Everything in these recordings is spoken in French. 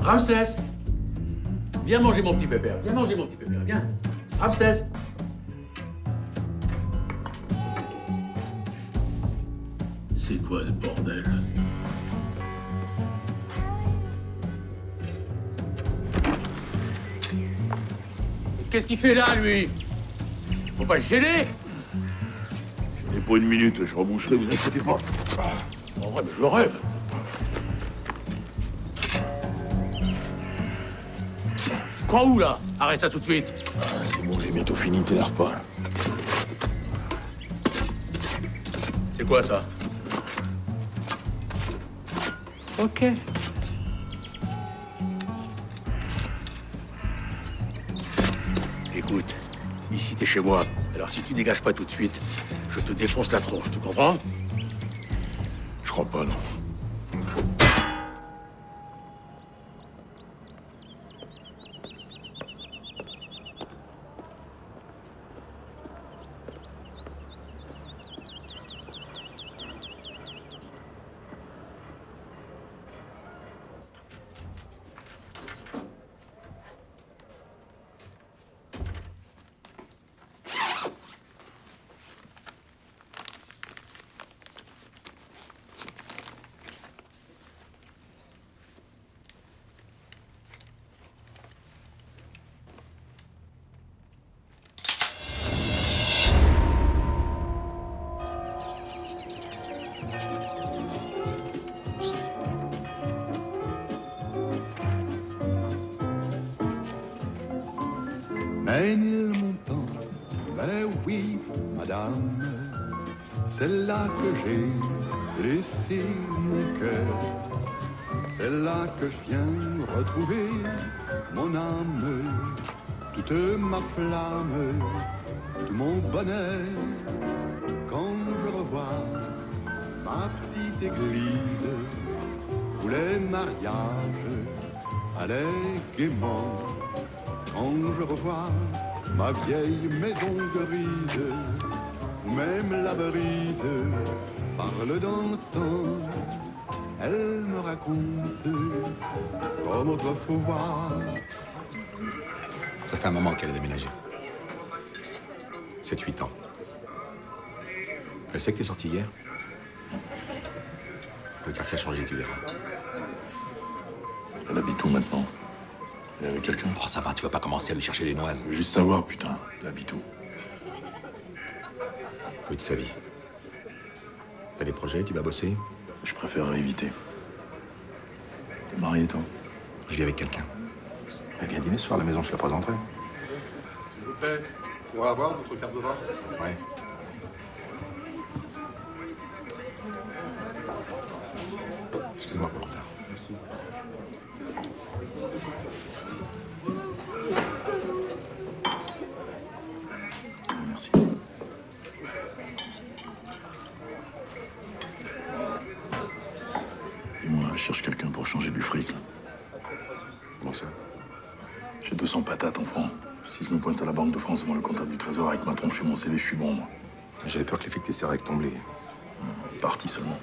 Ramsès, viens manger mon petit pépère. Viens manger mon petit pépère, viens. Ramsès. C'est quoi ce bordel? Qu'est-ce qu'il fait là, lui? Faut pas le gêner? J'en ai pour une minute, je reboucherai, vous inquiétez pas. En vrai, mais je rêve. Tu crois où, là? Arrête ça tout de suite. C'est bon, j'ai bientôt fini, t'énerve pas. C'est quoi, ça? Ok. Écoute, ici t'es chez moi. Alors si tu dégages pas tout de suite, je te défonce la tronche, tu comprends? Je crois pas, non. Ménilmontant, mais oui, madame, c'est là que j'ai laissé mon cœur. C'est là que je viens retrouver mon âme, toute ma flamme, tout mon bonheur. Quand je revois ma petite église où les mariages allaient gaiement. Quand je revois ma vieille maison grise, où même la brise parle d'antan, elle me raconte comme autrefois. Ça fait un moment qu'elle a déménagé. 7-8 ans. Elle sait que t'es sorti hier? Le quartier a changé, tu verras. Elle habite où maintenant? Elle est avec quelqu'un? Oh, ça va, tu vas pas commencer à lui chercher des noises. Je veux juste savoir, putain. Elle habite où? Peu de sa vie. T'as des projets, tu vas bosser? Je préférerais éviter. T'es marié, toi? Je vis avec quelqu'un. Elle vient dîner ce soir à la maison, je la présenterai. S'il vous plaît, on pourra avoir notre carte de vin? Ouais. Excusez-moi pour le retard. Merci. Merci. Dis-moi, je cherche quelqu'un pour changer du fric, là. Comment ça? J'ai 200 patates en francs. Si je me pointe à la Banque de France devant le comptable du Trésor avec ma tronche et mon CV, je suis bon, moi. J'avais peur que les flics t'essaieraient avec ton blé. Parti seulement.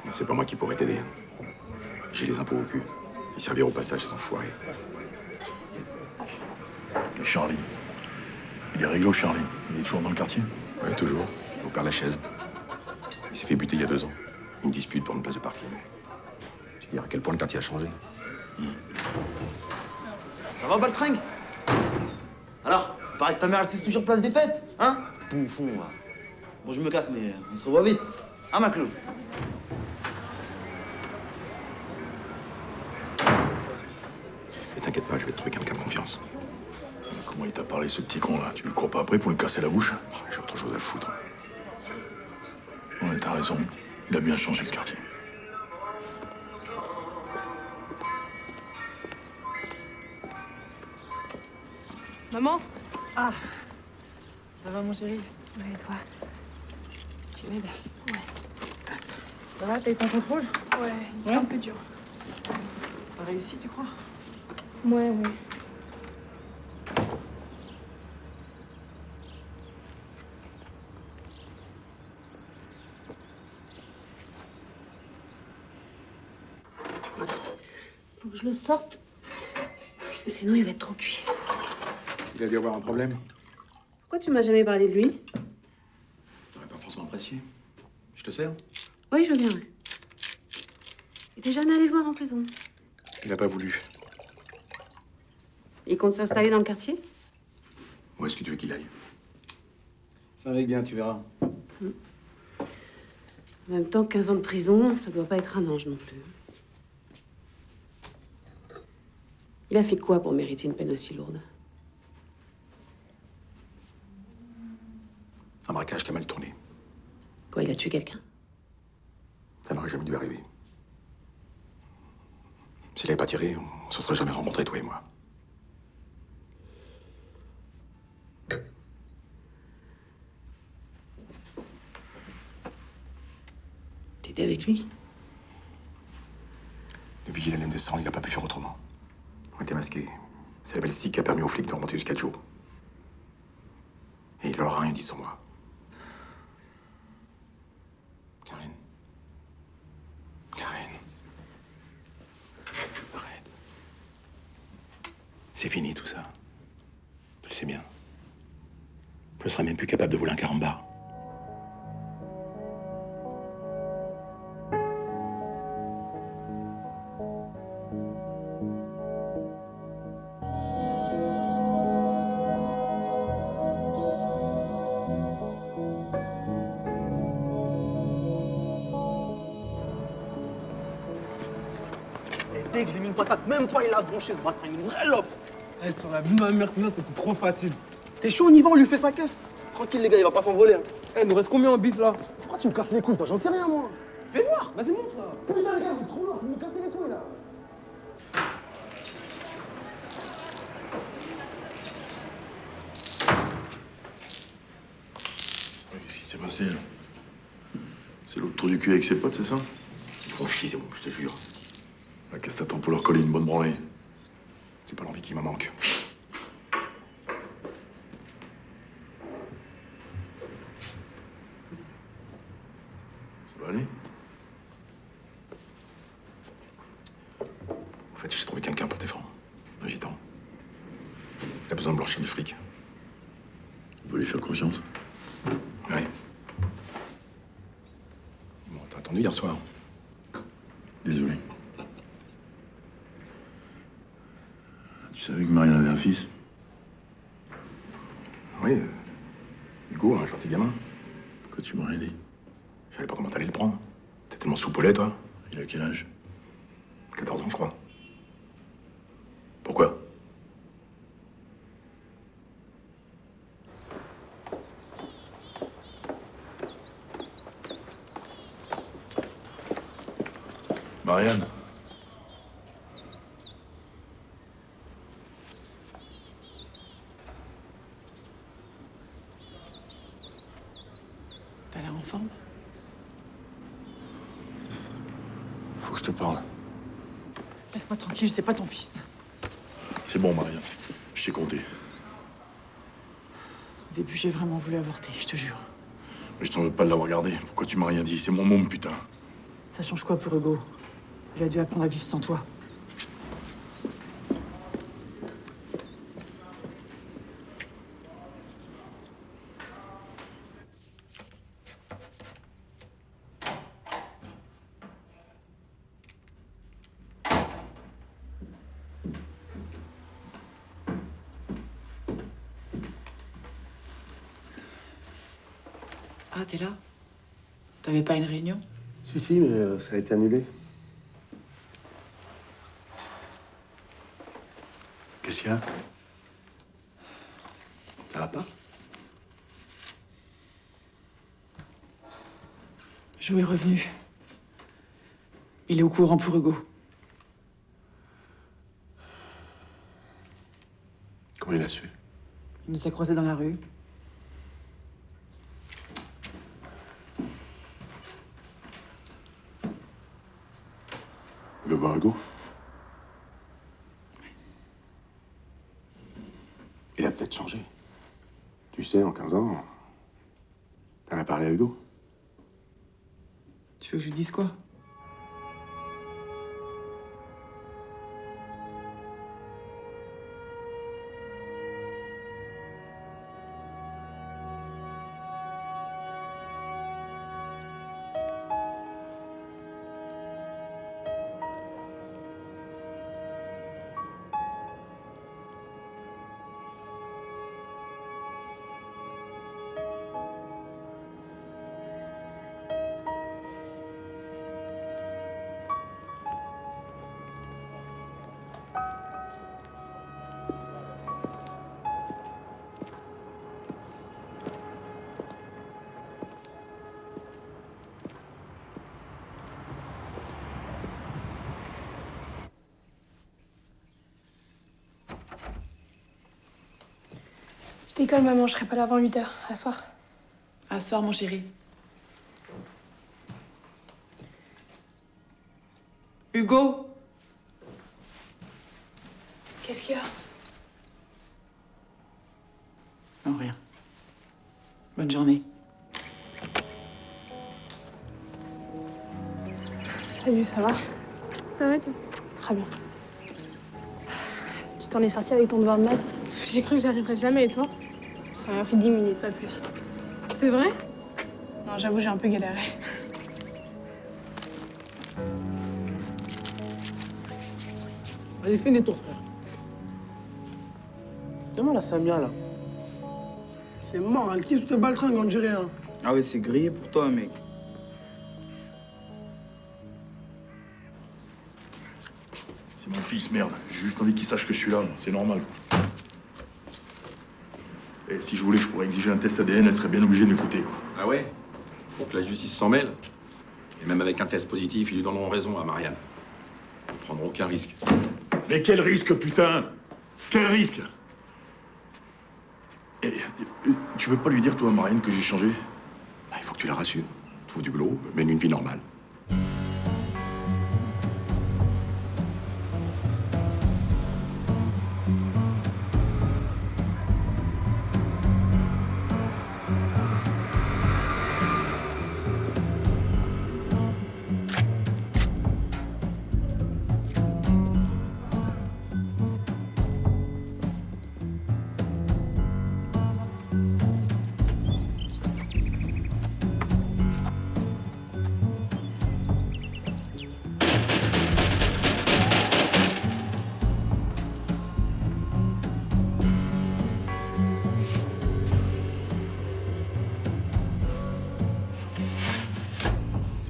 Mais c'est pas moi qui pourrais t'aider. J'ai les impôts au cul. Ils serviront au passage, ces enfoirés. Et Charlie. Il est réglo, Charlie. Il est toujours dans le quartier? Ouais, toujours. Au Père-Lachaise. Il s'est fait buter il y a 2 ans. Une dispute pour une place de parking. C'est dire à quel point le quartier a changé. Ça va, Baltringue? Alors, il paraît que ta mère, elle sait toujours place des fêtes, hein? Bouffon, va. Bon, je me casse, mais on se revoit vite. Hein, Maclou? Et t'inquiète pas, je vais te trouver quelqu'un de confiance. Comment il t'a parlé, ce petit con-là? Tu lui cours pas après pour lui casser la bouche? J'ai autre chose à foutre. Ouais, t'as raison. Il a bien changé le quartier. Maman? Ah, ça va mon chéri? Ouais, et toi? Tu m'aides? Ouais. Ça va, t'as eu ton contrôle? Ouais, Ouais. un peu dur. T'as réussi, tu crois? Ouais, ouais. je le sorte. Sinon, il va être trop cuit. Il a dû avoir un problème. Pourquoi tu m'as jamais parlé de lui? T'aurais pas forcément apprécié. Je te sers? Oui, je veux bien, ouais. Et t'es jamais allé le voir en prison? Il n'a pas voulu. Il compte s'installer dans le quartier? Où est-ce que tu veux qu'il aille? Ça va bien, tu verras. En même temps, 15 ans de prison, ça doit pas être un ange non plus. Il a fait quoi pour mériter une peine aussi lourde? Un braquage qui a mal tourné. Quoi, il a tué quelqu'un? Ça n'aurait jamais dû arriver. S'il n'avait pas tiré, on se serait jamais rencontrés, toi et moi. T'étais avec lui? Depuis qu'il allait me descendre, il n'a pas pu faire autrement. On était masqués. C'est la balistique qui a permis aux flics de remonter jusqu'à Joe. Et il leur a rien dit sur moi. Karen. Karen. Arrête. C'est fini tout ça. Tu le sais bien. Je serais même plus capable de voler un carambar. Dès que je l'ai mis une patate, même pas il a bronché ce bâtard, une vraie lope. Eh, sur la vie de ma mère, c'était trop facile. T'es chaud, on y va, on lui fait sa caisse. Tranquille les gars, il va pas s'envoler. Hein. Eh, nous reste combien en bif là? Pourquoi tu me casses les couilles, toi? J'en sais rien moi. Fais voir, vas-y montre là. Putain les gars, vous êtes trop lourd, tu me casses les couilles là. Qu'est-ce qui s'est passé là? C'est l'autre trou du cul avec ses potes, c'est ça? Ils font chier, c'est bon, je te jure. Ah, qu'est-ce que t'attends pour leur coller une bonne branlée? C'est pas l'envie qui me manque. Ça va aller? En fait, j'ai trouvé quelqu'un pour te défendre. Un gitan. Il a besoin de blanchir du fric. On peut lui faire confiance. Ouais. Bon, t'as attendu hier soir. Désolé. Tu savais que Marianne avait un fils? Oui, Hugo, un gentil gamin. Pourquoi tu m'as rien dit? Je savais pas comment t'allais le prendre. T'es tellement soupolé, toi. Il a quel âge? 14 ans, je crois. Pourquoi? Marianne? T'as l'air en forme? Faut que je te parle. Laisse-moi tranquille, c'est pas ton fils. C'est bon, Marianne. Je t'ai compté. Au début, j'ai vraiment voulu avorter, je te jure. Mais je t'en veux pas de l'avoir gardé. Pourquoi tu m'as rien dit? C'est mon môme, putain. Ça change quoi pour Hugo? Il a dû apprendre à vivre sans toi. Ah, t'es là? T'avais pas une réunion? Si, mais ça a été annulé. Qu'est-ce qu'il y a? Ça va pas? Joe est revenu. Il est au courant pour Hugo. Comment il a su? Il nous a croisés dans la rue. Il veut voir Hugo? Il a peut-être changé. Tu sais, en 15 ans, t'en as parlé à Hugo. Tu veux que je lui dise quoi? Je décolle, maman, je serai pas là avant 8h. À soir. À ce soir, mon chéri. Hugo! Qu'est-ce qu'il y a? Non, rien. Bonne journée. Salut, ça va? Ça va, toi? Très bien. Tu t'en es sorti avec ton devoir de maths? J'ai cru que j'arriverais jamais, et toi? Ça m'a pris 10 minutes, pas plus. C'est vrai? Non, j'avoue, j'ai un peu galéré. Allez, finis ton frère. Demande à Samia, là. C'est mort, elle kiffe ce baltringue, on dirait rien. Ah ouais, c'est grillé pour toi, mec. C'est mon fils, merde. J'ai juste envie qu'il sache que je suis là, moi. C'est normal. Et si je voulais, je pourrais exiger un test ADN, elle serait bien obligée de m'écouter, quoi. Ah ouais? Faut que la justice s'en mêle. Et même avec un test positif, ils lui donneront raison à Marianne. Ils ne prendront aucun risque. Mais quel risque, putain! Quel risque! Et tu veux pas lui dire, toi, à Marianne, que j'ai changé? Bah, il faut que tu la rassures. Trouve du boulot, mène une vie normale.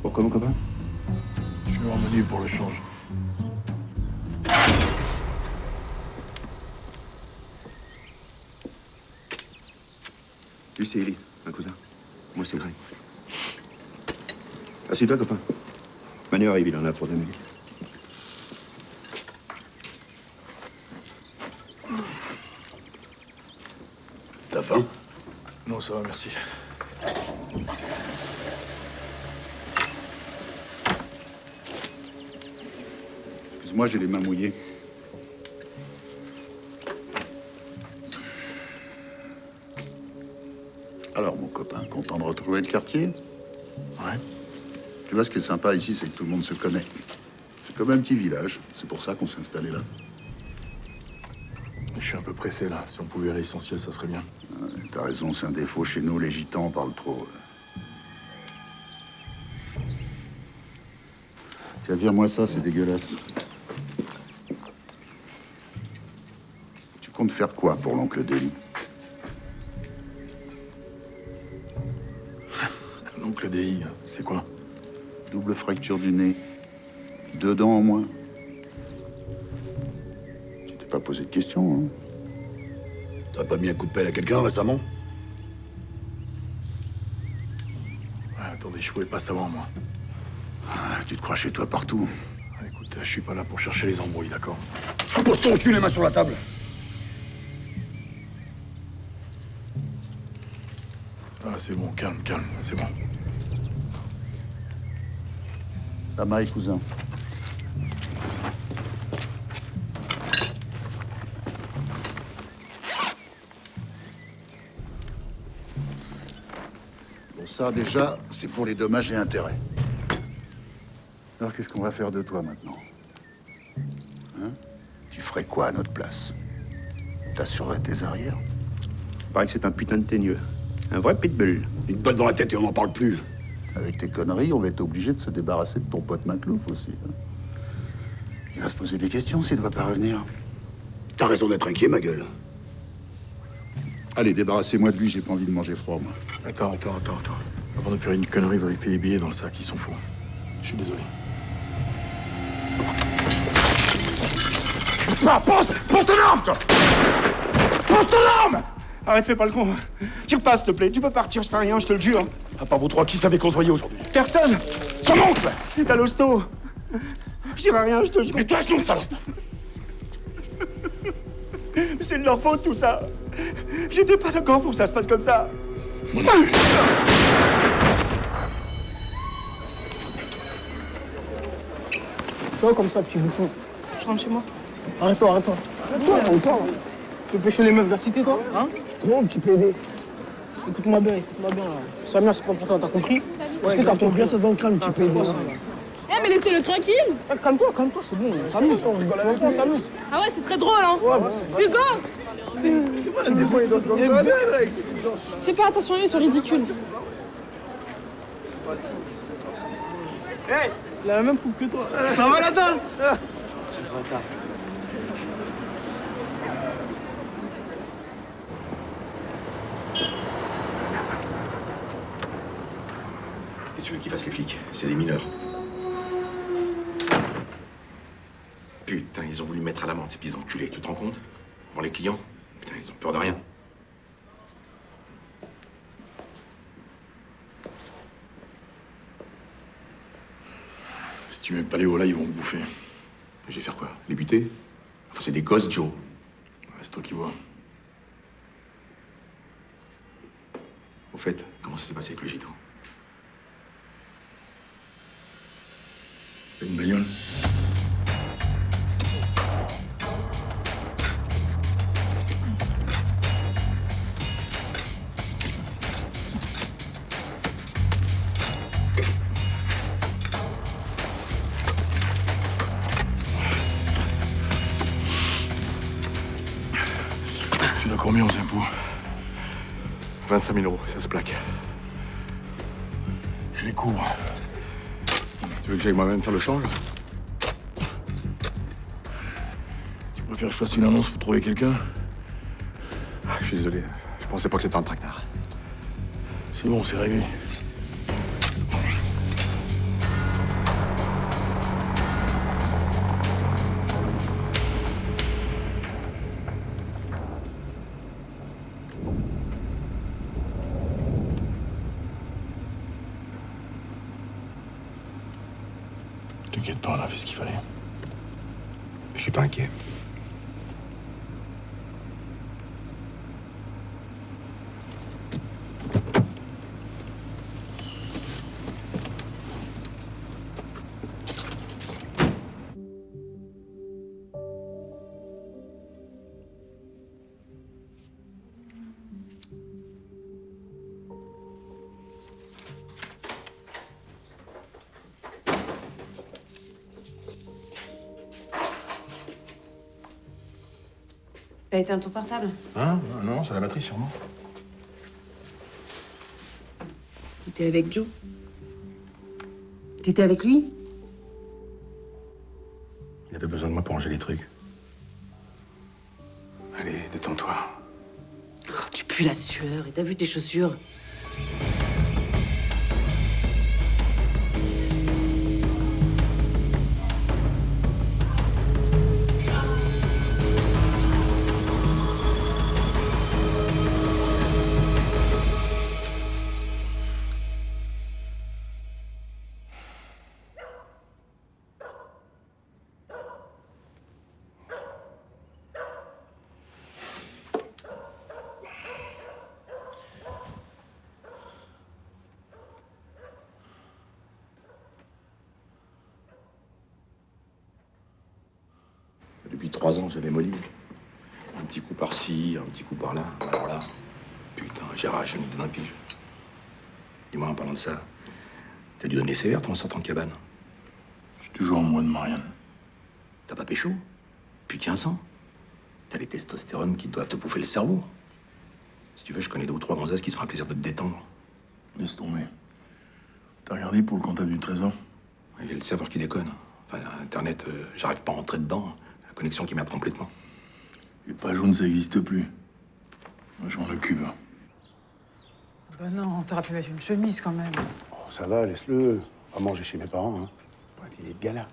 Pourquoi, mon copain? Je vais emmener pour le change. Lui, c'est Eli, un cousin. Moi, c'est Greg. Assieds-toi, copain. Manu arrive, il en a pour 2 minutes. T'as faim? Non, ça va, merci. Excuse-moi, j'ai les mains mouillées. Alors, mon copain, content de retrouver le quartier? Ouais. Tu vois, ce qui est sympa ici, c'est que tout le monde se connaît. C'est comme un petit village. C'est pour ça qu'on s'est installé là. Je suis un peu pressé, là. Si on pouvait à l'essentiel, ça serait bien. T'as raison, c'est un défaut chez nous. Les gitans parlent trop. Tiens, vire-moi ça, c'est dégueulasse. Tu comptes faire quoi pour l'oncle Deli? L'oncle DI, c'est quoi? Double fracture du nez. 2 dents en moins. Tu t'es pas posé de questions, hein? T'as pas mis un coup de pelle à quelqu'un récemment? Ouais, attendez, je pouvais pas savoir, moi. Ah, tu te crois chez toi partout. Écoute, je suis pas là pour chercher les embrouilles, d'accord? Pose ton cul, les mains sur la table. Ah, c'est bon, calme, calme, c'est bon. Ta maille, cousin. Bon, ça, déjà, c'est pour les dommages et intérêts. Alors, qu'est-ce qu'on va faire de toi, maintenant? Hein? Tu ferais quoi à notre place? T'assurerais tes arrières? Pareil que c'est un putain de teigneux. Un vrai pitbull. Une balle dans la tête et on n'en parle plus. Avec tes conneries, on va être obligé de se débarrasser de ton pote Maclouf aussi. Hein. Il va se poser des questions s'il ne va pas revenir. T'as raison d'être inquiet, ma gueule. Allez, débarrassez-moi de lui, j'ai pas envie de manger froid, moi. Attends. Avant de faire une connerie, vérifiez les billets dans le sac, ils sont faux. Je suis désolé. Pose ton arme, toi! Pose ton arme! Arrête, fais pas le con. Tire pas, s'il te plaît. Tu peux partir, je fais rien, je te le jure. À part vous trois, qui savait qu'on se voyait aujourd'hui? Personne! Son oncle! T'as l'hosto! Je dirai rien, je te jure. Mais toi, je nous salope! C'est de leur faute, tout ça. J'étais pas d'accord pour que ça se passe comme ça. Tu vois, comme ça, petit bouffon. Je rentre chez moi. Arrête-toi, arrête-toi. Arrête-toi. Tu veux pêcher les meufs de la cité, toi? Hein? Tu te crois, petit PD? Écoute-moi bien, là. Samir, c'est pas pour toi, t'as compris? Est-ce que t'as compris? Bien ça dans le crâne, petit PD. Eh, mais laissez-le tranquille. Calme-toi, c'est bon. On s'amuse, on rigole avec toi, on s'amuse. Ah ouais, c'est très drôle, hein. Hugo. Des fois, il danse comme ça. Fais pas attention, ils sont ridicules. Il a la même coupe que toi. Ça va la danse? Qu'est-ce que tu veux qu'ils fassent les flics? C'est des mineurs. Putain, ils ont voulu me mettre à l'amende, ces petits enculés, tu te rends compte? Bon, les clients, putain, ils ont peur de rien. Si tu mets pas les hauts là, ils vont te bouffer. Je vais faire quoi? Les buter? Enfin, c'est des gosses, Joe. Ouais, c'est toi qui vois. Au fait, comment ça s'est passé avec le gitan? T'as une bagnole? Tu dois combien aux impôts? 25 000 euros, ça se plaque. Je les couvre. Tu veux que j'aille moi-même faire le change? Tu préfères que je fasse une annonce pour trouver quelqu'un? Ah, je suis désolé, je pensais pas que c'était un traquenard. C'est bon, c'est réglé. T'inquiète pas, on a fait ce qu'il fallait. Je suis pas inquiet. T'as éteint ton portable? Hein? Non, c'est la batterie sûrement. T'étais avec Joe? T'étais avec lui? Il avait besoin de moi pour ranger les trucs. Allez, détends-toi. Oh, tu pues la sueur et t'as vu tes chaussures? Depuis 3 ans, j'avais molli. Un petit coup par-ci, un petit coup par-là. Alors là, putain, j'ai rajeuni de 20 piges. Dis-moi, en parlant de ça, t'as dû donner sévère, toi, en sortant de cabane. Je suis toujours amoureux de Marianne. T'as pas pécho? Depuis 15 ans. T'as les testostérones qui doivent te bouffer le cerveau. Si tu veux, je connais 2 ou 3 gonzesses qui se fera un plaisir de te détendre. Laisse tomber. T'as regardé pour le comptable du trésor? Il y a le serveur qui déconne. Enfin, Internet, j'arrive pas à rentrer dedans. La connexion qui merde complètement. Les pages jaunes, ça n'existe plus. Moi, je m'en occupe. Bah non, t'aurais pu mettre une chemise quand même. Oh, ça va, laisse-le. On va manger chez mes parents, hein. Ouais, il est de gala.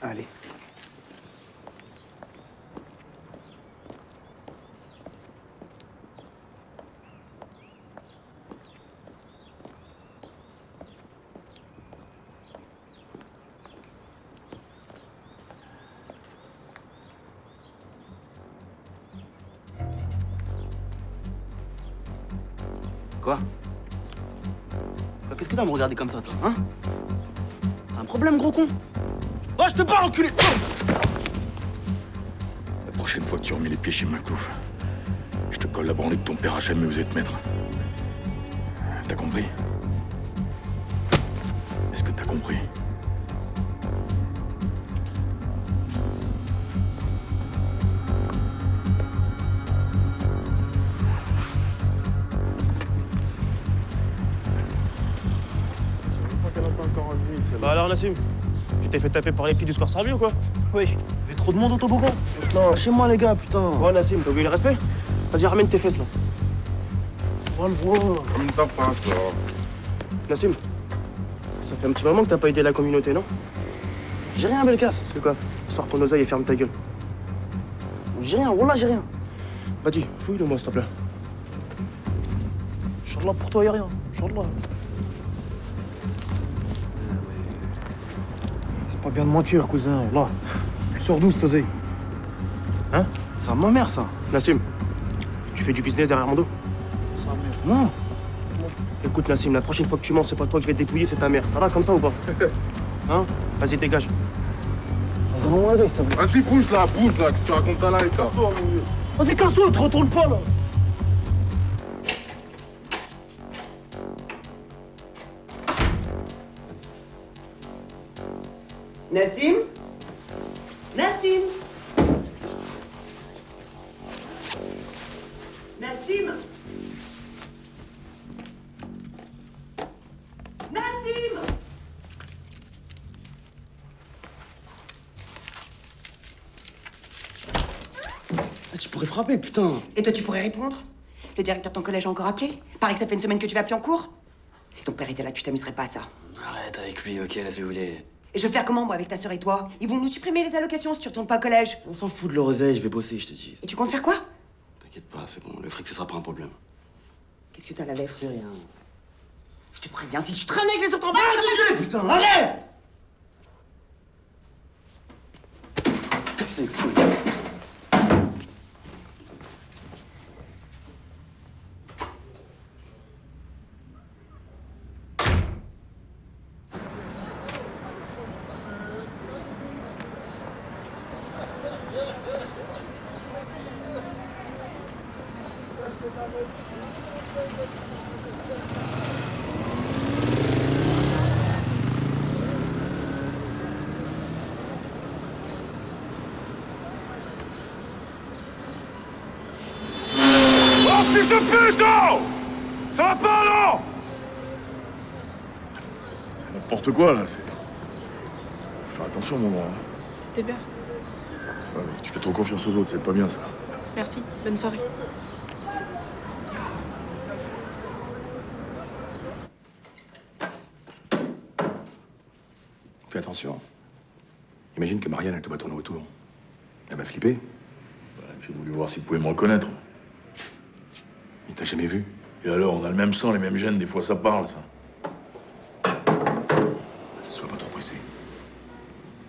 Allez. Quoi? Qu'est-ce que t'as à me regarder comme ça, toi, hein? T'as un problème, gros con? Oh, je te parle, enculé! La prochaine fois que tu remets les pieds chez Maclouf, je te colle la branlée que ton père a jamais osé te mettre. T'as compris? Est-ce que t'as compris? Bah alors Nassim, tu t'es fait taper par les pieds du square Sarbi ou quoi? Wesh, il y avait trop de monde au toboggan. Non, chez moi, les gars, putain. Ouais Nassim, t'as oublié le respect? Vas-y, ramène tes fesses là. On va le voir. Comme ta face, là. Nassim, ça fait un petit moment que t'as pas aidé la communauté, non? J'ai rien, Belkas. C'est quoi? Sors ton oseille et ferme ta gueule. J'ai rien, wallah, j'ai rien. Vas-y, fouille-le moi s'il te plaît. Inch'Allah, pour toi y'a rien. Inch'Allah. C'est pas bien de mentir, cousin, wallah. Tu sors d'où, cette oseille? Hein? C'est à ma mère, ça. Nassim, tu fais du business derrière mon dos? C'est à ma mère. Non. Écoute Nassim, la prochaine fois que tu mens, c'est pas toi qui vais te dépouiller, c'est ta mère. Ça va comme ça ou pas? Hein? Vas-y, dégage. Vas-y, bouge là, que tu racontes ta life, là. Vas-y, casse-toi, te retourne pas là! Nassim? Nassim? Nassim? Nassim? Ah, tu pourrais frapper, putain. Et toi, tu pourrais répondre? Le directeur de ton collège a encore appelé? Paraît que ça fait une semaine que tu vas plus en cours? Si ton père était là, tu t'amuserais pas à ça. Arrête avec lui, ok, là, si vous voulez. Et je vais faire comment, moi, avec ta sœur et toi? Ils vont nous supprimer les allocations si tu retournes pas au collège. On s'en fout de leur oseille, je vais bosser, je te dis. Et tu comptes faire quoi? T'inquiète pas, c'est bon, le fric, ce sera pas un problème. Qu'est-ce que t'as à la lèvre? C'est rien. Je te préviens, si tu traînes avec les autres en bas... Arrête, putain, arrête! Casse les couilles. Oh, fils de pute, non! Ça va pas, non? N'importe quoi, là, c'est... Faut faire attention, mon grand. C'était bien. Ouais, mais tu fais trop confiance aux autres, c'est pas bien, ça. Merci. Bonne soirée. Fais attention. Imagine que Marianne, elle te voit tourner autour. Elle va flipper. J'ai voulu voir s'il pouvait me reconnaître. Il t'a jamais vu. Et alors, on a le même sang, les mêmes gènes, des fois ça parle, ça. Sois pas trop pressé.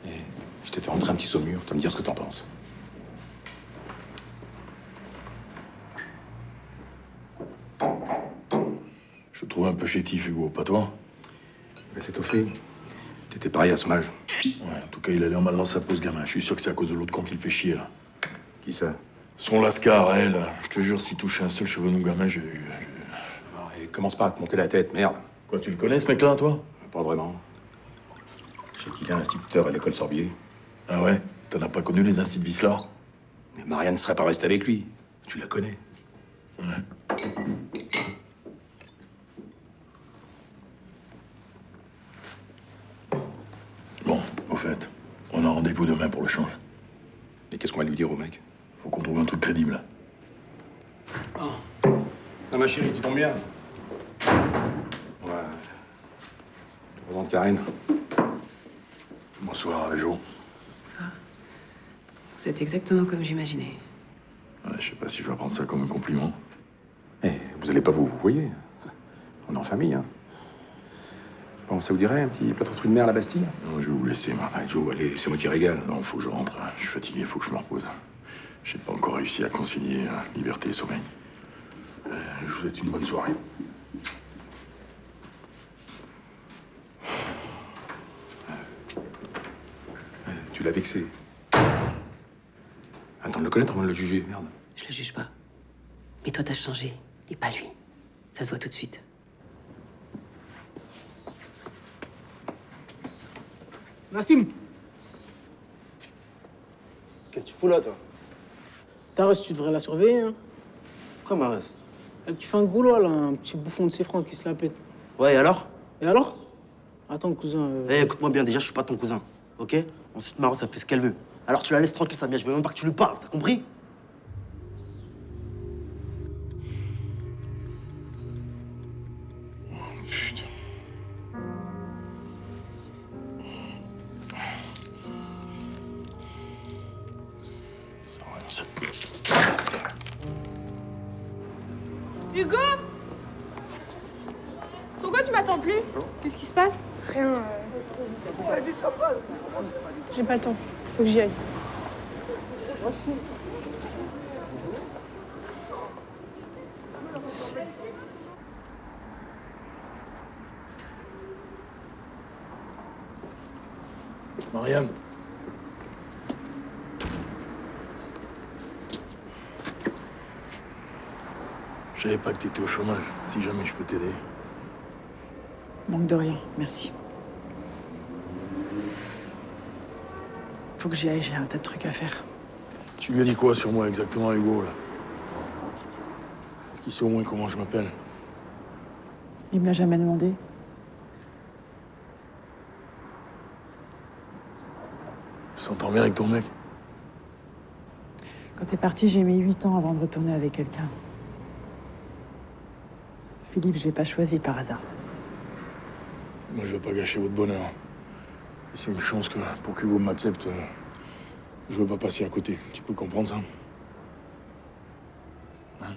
Et je t'ai fait rentrer un petit saumur, tu vas me dire ce que t'en penses. Je te trouve un peu chétif, Hugo, pas toi? Ben, c'est au fait. T'étais pareil à son âge. Ouais, en tout cas, il a l'air mal dans sa pose, gamin. Je suis sûr que c'est à cause de l'autre con qui le fait chier, là. Qui ça? Son lascar, elle. Je te jure, s'il touche un seul cheveu de gamin, Non, et commence pas à te monter la tête, merde. Quoi, tu le connais, ce mec-là, toi? Pas vraiment. Je sais qu'il est instituteur à l'école Sorbier. Ah ouais? T'en as pas connu les instituts de Vislar? Mais Marianne ne serait pas restée avec lui. Tu la connais. Ouais. Bon, au fait, on a rendez-vous demain pour le change. Et qu'est-ce qu'on va lui dire au mec? Faut qu'on trouve un truc crédible. Ah, ma chérie, tu tombes bien. Ouais. Je présente Karine. Bonsoir, Jo. Ça, c'est exactement comme j'imaginais. Ouais, je sais pas si je vais prendre ça comme un compliment. Eh, vous allez pas vous voyez. On est en famille, hein. Bon, ça vous dirait un petit plateau de fruits de mer à la Bastille? Non, je vais vous laisser, moi. Ah, Joe, allez, c'est moi qui régale. Non, faut que je rentre. Je suis fatigué, faut que je me repose. J'ai pas encore réussi à concilier liberté et sommeil. Je vous souhaite une bonne soirée. Tu l'as vexé. Attends de le connaître avant de le juger, merde. Je le juge pas. Mais toi, t'as changé. Et pas lui. Ça se voit tout de suite. Nassim, Qu'est-ce que tu fous là, toi? Tarès, tu devrais la surveiller, hein. Quoi, Marès? Elle qui fait un gaulois, là, un petit bouffon de ses francs qui se la pète. Ouais, et alors? Et alors? Attends, cousin. Eh, écoute-moi bien, déjà, je suis pas ton cousin, ok? Ensuite, Marès, ça fait ce qu'elle veut. Alors, tu la laisses tranquille, Samia, je veux même pas que tu lui parles, t'as compris? Hugo! Pourquoi tu m'attends plus? Qu'est-ce qui se passe? Rien. J'ai pas le temps. Faut que j'y aille. Marianne. Je savais pas que t'étais au chômage. Si jamais je peux t'aider. Manque de rien, merci. Faut que j'y aille, j'ai un tas de trucs à faire. Tu lui as dit quoi sur moi exactement, Hugo, là? Est-ce qu'il sait au moins comment je m'appelle? Il me l'a jamais demandé. Tu s'entends bien avec ton mec? Quand t'es parti, j'ai mis 8 ans avant de retourner avec quelqu'un. Philippe, je l'ai pas choisi par hasard. Moi, je veux pas gâcher votre bonheur. Et c'est une chance que, pour qu'Hugo m'accepte, je veux pas passer à côté. Tu peux comprendre ça? Hein?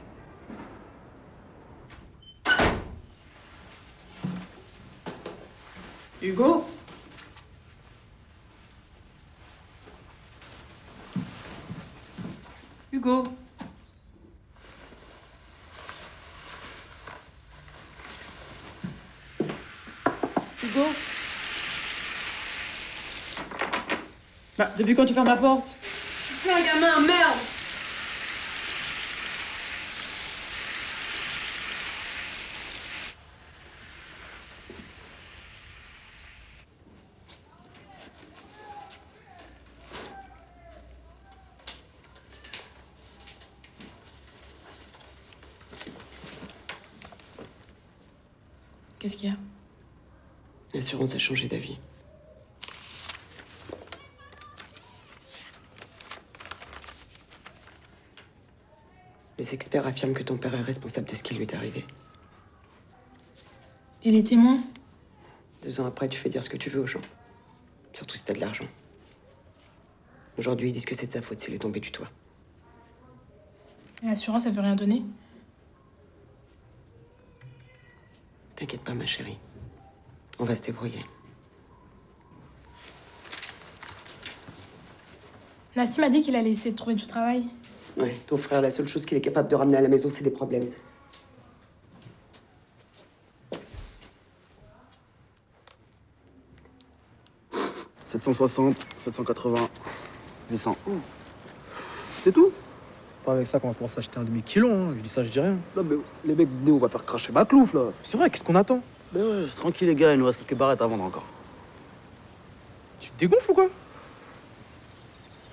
Hugo? Hugo? Hugo? Bah, depuis quand tu fermes la porte? Je suis plus un gamin, merde! Qu'est-ce qu'il y a? L'assurance a changé d'avis. Les experts affirment que ton père est responsable de ce qui lui est arrivé. Et les témoins? 2 ans après, tu fais dire ce que tu veux aux gens. Surtout si t'as de l'argent. Aujourd'hui, ils disent que c'est de sa faute s'il est tombé du toit. Et l'assurance, ça veut rien donner? T'inquiète pas, ma chérie. On va se débrouiller. Nassim m'a dit qu'il allait essayer de trouver du travail. Ouais, ton frère, la seule chose qu'il est capable de ramener à la maison, c'est des problèmes. « 760, 780, 800. C'est tout? Pas avec ça qu'on va pouvoir s'acheter un demi-kilo, hein. Je dis ça, je dis rien. Non, mais les mecs, on va faire cracher Maclouf, là. C'est vrai, qu'est-ce qu'on attend? Ben ouais, tranquille les gars, il nous reste quelques barrettes à vendre encore. Tu te dégonfles ou quoi?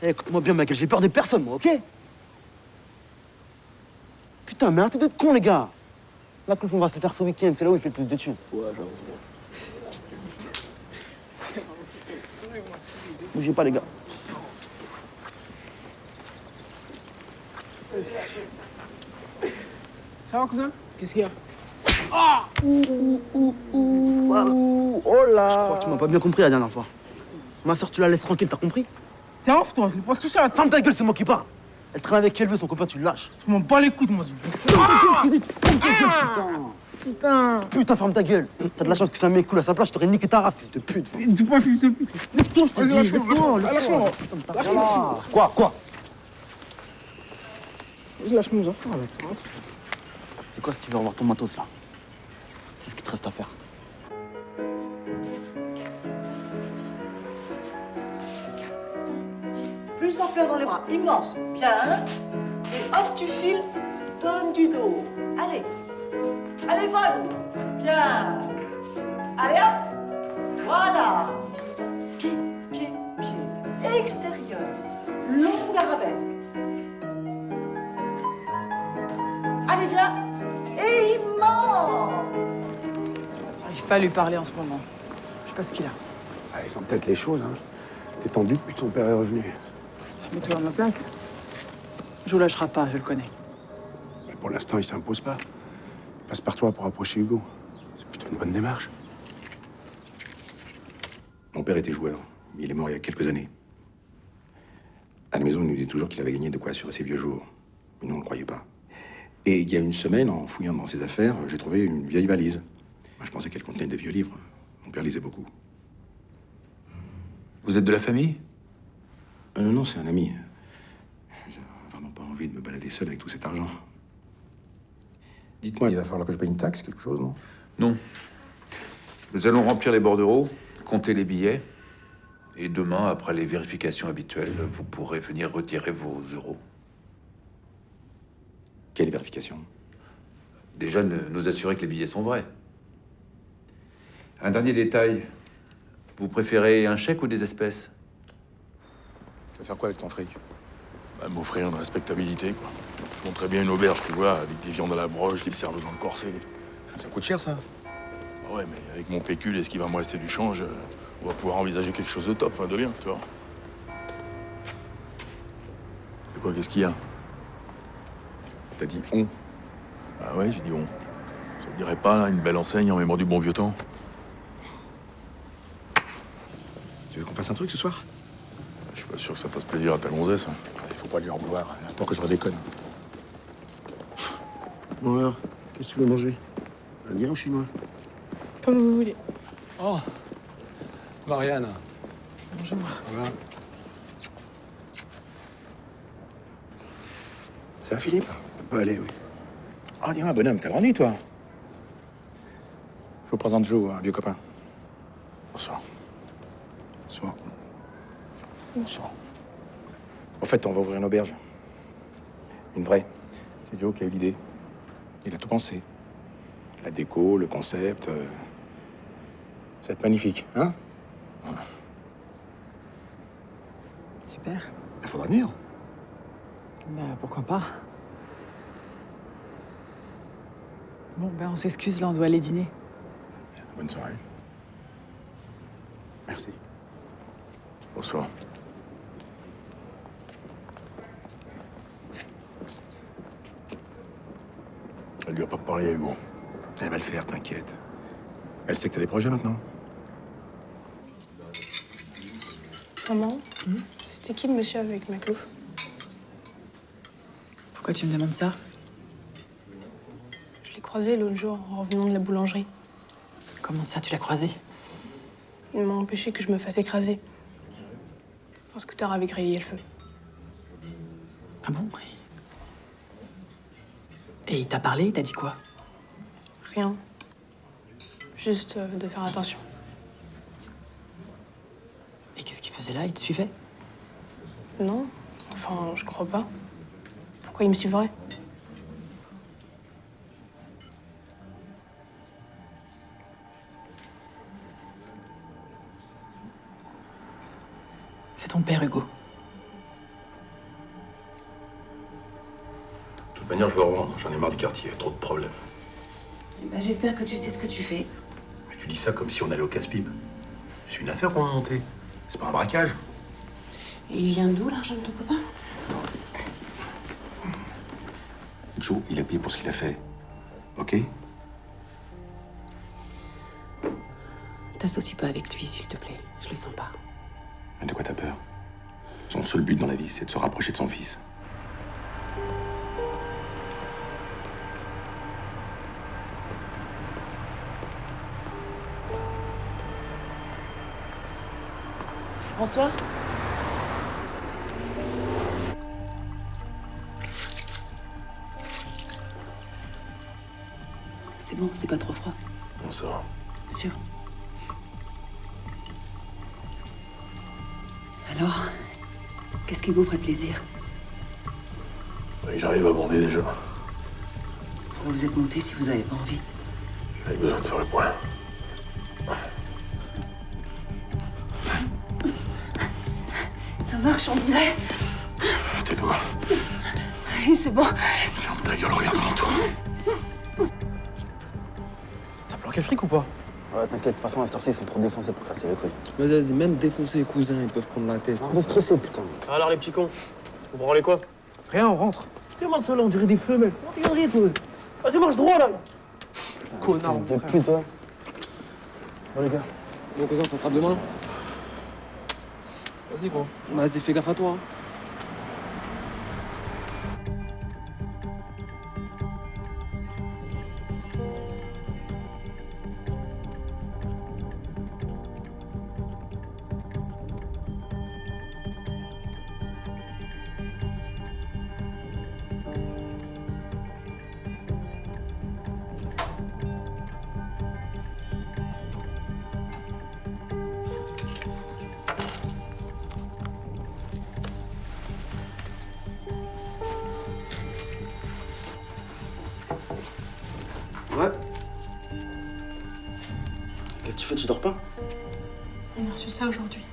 Eh, écoute-moi bien, mec, j'ai peur de personne, moi, ok? Putain, mais arrêtez d'être cons, les gars! La conf, on va se le faire ce week-end, c'est là où il fait le plus de thunes. Ouais, j'avoue. Bougez pas, les gars. Ça va, cousin? Qu'est-ce qu'il y a? Ah! Oh là! Je crois que tu m'as pas bien compris la dernière fois. Ma soeur, tu la laisses tranquille, t'as compris? T'es off, toi, je vais pas se toucher à la Ferme ta gueule, c'est moi qui parle! Elle travaille avec qui elle veut, son copain, tu le lâches. Je m'en bats les couilles, moi. Putain! Putain, ferme ta gueule! T'as de la chance que c'est un mec cool à sa place, je t'aurais niqué ta race, fils de pute! Dis pas fils de pute! Laisse-toi, je t'ai dit! Laisse-moi! Lâche-moi! Quoi? Vas-y, lâche-moi, nous affaires, là. C'est quoi si tu veux revoir ton matos, là? C'est ce qu'il te reste à faire. fleur dans les bras, immense. Bien. Et hop, tu files, donne du dos. Allez. Allez, vole. Bien. Allez, hop. Voilà. Pied, pied, pied. Extérieur. Longue arabesque. Allez, viens. Et immense. J'arrive pas à lui parler en ce moment. Je sais pas ce qu'il a. Ah, il sent peut-être les choses, hein. T'es tendu depuis que son père est revenu. Mets-toi à ma place. Je vous lâchera pas, je le connais. Mais pour l'instant, il s'impose pas. Passe par toi pour approcher Hugo. C'est plutôt une bonne démarche. Mon père était joueur, mais il est mort il y a quelques années. À la maison, il nous disait toujours qu'il avait gagné de quoi sur ses vieux jours. Mais nous, on ne le croyait pas. Et il y a une semaine, en fouillant dans ses affaires, j'ai trouvé une vieille valise. Moi, je pensais qu'elle contenait des vieux livres. Mon père lisait beaucoup. Vous êtes de la famille? Non, non, c'est un ami. J'ai vraiment pas envie de me balader seul avec tout cet argent. Dites-moi, il va falloir que je paye une taxe, quelque chose, non? Non. Nous allons remplir les bordereaux, compter les billets. Et demain, après les vérifications habituelles, vous pourrez venir retirer vos euros. Quelle vérification? Déjà, nous assurer que les billets sont vrais. Un dernier détail. Vous préférez un chèque ou des espèces? Tu vas faire quoi avec ton fric? Bah, m'offrir une respectabilité, quoi. Je montrais bien une auberge, tu vois, avec des viandes à la broche, des cerveaux dans le corset. Ça coûte cher, ça? Ah ouais, mais avec mon pécule et ce qui va me rester du change, on va pouvoir envisager quelque chose de top, hein, de bien, tu vois. De quoi, qu'est-ce qu'il y a? T'as dit on? Ah ouais, j'ai dit on. Ça te dirait pas, là, une belle enseigne en mémoire du bon vieux temps? Tu veux qu'on fasse un truc ce soir? Je suis pas sûr que ça fasse plaisir à ta gonzesse. Hein. Il faut pas lui en vouloir, pour que je redéconne. Bon alors, qu'est-ce que tu veux manger? Indien ou chinois? Comme vous voulez. Oh, Marianne. Bonjour. Voilà. Ça, Philippe? Ça peut aller, oui. Oh, dis-moi, bonhomme, t'as grandi, toi? Je vous présente Joe, un vieux copain. Bonsoir. Bonsoir. Bonsoir. En fait, on va ouvrir une auberge. Une vraie. C'est Joe qui a eu l'idée. Il a tout pensé. La déco, le concept. Ça va être magnifique, hein? Ouais. Super. Il faudra venir. Bah, pourquoi pas. Bon, ben on s'excuse, là, on doit aller dîner. Bonne soirée. Merci. Bonsoir. Elle lui a pas parlé à Hugo. Elle va le faire, t'inquiète. Elle sait que t'as des projets maintenant. Maman, c'était qui le monsieur avec Maclouf? Pourquoi tu me demandes ça? Je l'ai croisé l'autre jour en revenant de la boulangerie. Comment ça, tu l'as croisé? Il m'a empêché que je me fasse écraser. Un scooter avait grillé le feu. Ah bon? Et il t'a parlé, il t'a dit quoi? Rien. Juste de faire attention. Et qu'est-ce qu'il faisait là? Il te suivait? Non, enfin, je crois pas. Pourquoi il me suivrait? C'est ton père, Hugo. De toute manière, je veux revendre. J'en ai marre du quartier. Trop de problèmes. Bah, j'espère que tu sais ce que tu fais. Mais tu dis ça comme si on allait au casse-pipe. C'est une affaire qu'on a montée. C'est pas un braquage. Et il vient d'où, l'argent de ton copain? Joe, il a payé pour ce qu'il a fait. OK? T'associes pas avec lui, s'il te plaît. Je le sens pas. Mais de quoi t'as peur? Son seul but dans la vie, c'est de se rapprocher de son fils. Bonsoir. C'est bon, c'est pas trop froid. Bonsoir. Sûr. Alors, Qu'est-ce qui vous ferait plaisir? Oui, j'arrive à bander déjà. Pourquoi vous êtes monté si vous avez pas envie? J'avais besoin de faire le point. Ça marche, on dirait. Tais-toi. Oui, c'est bon. Ferme ta gueule, regarde alentour. T'as planqué le fric ou pas? Ouais, t'inquiète, de toute façon, à cette heure-ci, ils sont trop défoncés pour casser les couilles. Vas-y, même défoncer les cousins, ils peuvent prendre la tête. Arrête de stresser, putain. Alors, les petits cons, vous branlez quoi? Rien, on rentre. Comment ça là, on dirait des femelles. C'est gagné, toi. Vas-y, marche droit, là. Connard. Depuis, toi. Bon, les gars. Bon, cousin, ça frappe demain. Vas-y, gros. Vas-y, fais gaffe à toi. Ouais. Qu'est-ce que tu fais? Tu dors pas? On a reçu ça aujourd'hui.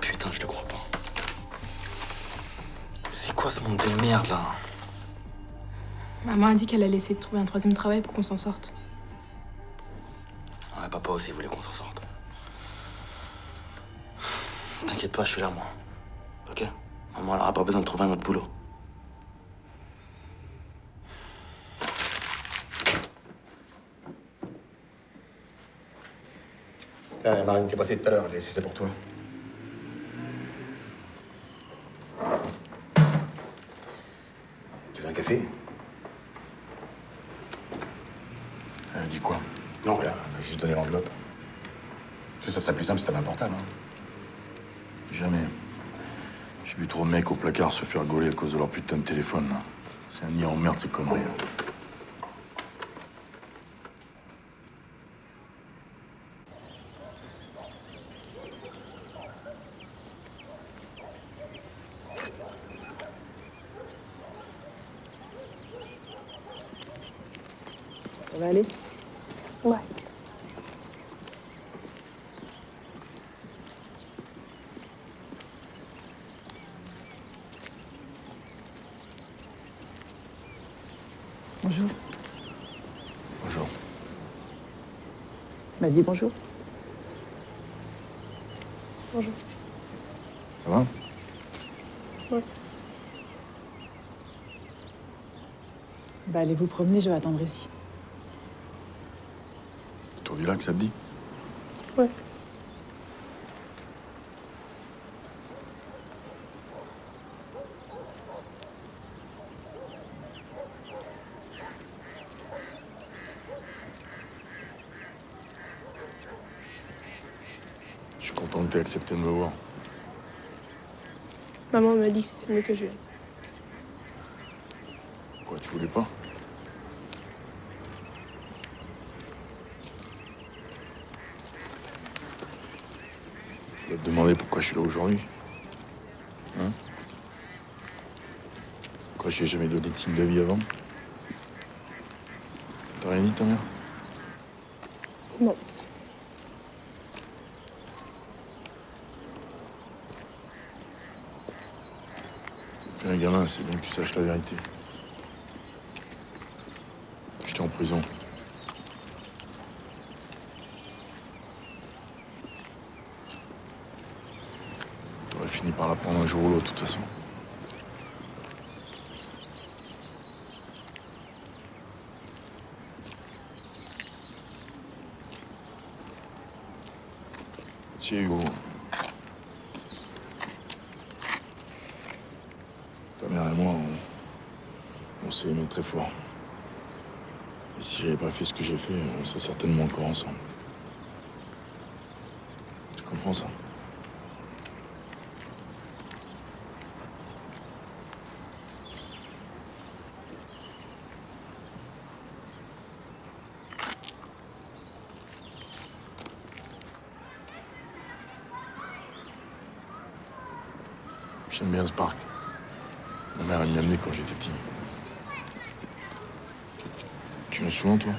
Putain, je le crois pas. C'est quoi ce monde de merde, là? Maman a dit qu'elle allait essayer de trouver un troisième travail pour qu'on s'en sorte. Ouais, papa aussi voulait qu'on s'en sorte. T'inquiète pas, je suis là, moi. Ok? Maman, elle aura pas besoin de trouver un autre boulot. Tiens, il y a Marine qui est passée tout à l'heure, j'ai laissé ça pour toi. Tu veux un café? Elle a dit quoi? Non, rien, elle m'a juste donné l'enveloppe. Tu sais, ça serait plus simple si t'avais un portable, hein. Jamais. J'ai vu trop de mecs au placard se faire gauler à cause de leur putain de téléphone, là. C'est un nid en merde, ces conneries. Ça va aller? Ouais. Bonjour. Bonjour. Bah, dis bonjour. Bonjour. Ça va? Ouais. Bah, allez vous promener, je vais attendre ici. Autour du lac, ça te dit? Ouais. Je suis content que t'aies accepté de me voir. Maman m'a dit que c'était mieux que je vienne. Pourquoi, tu voulais pas? Je dois te demander pourquoi je suis là aujourd'hui. Hein? Pourquoi je t'ai jamais donné de signe de vie avant? T'as rien dit, ta mère? Non. T'es un gamin, c'est bien que tu saches la vérité. J'étais en prison. T'aurais fini par l'apprendre un jour ou l'autre, de toute façon. Tu sais, Hugo, ta mère et moi, on s'est aimés très fort. Et si j'avais pas fait ce que j'ai fait, on serait certainement encore ensemble. Tu comprends ça? J'aime bien ce parc. Ma mère, elle m'y a amené quand j'étais petit. Tu viens souvent, toi?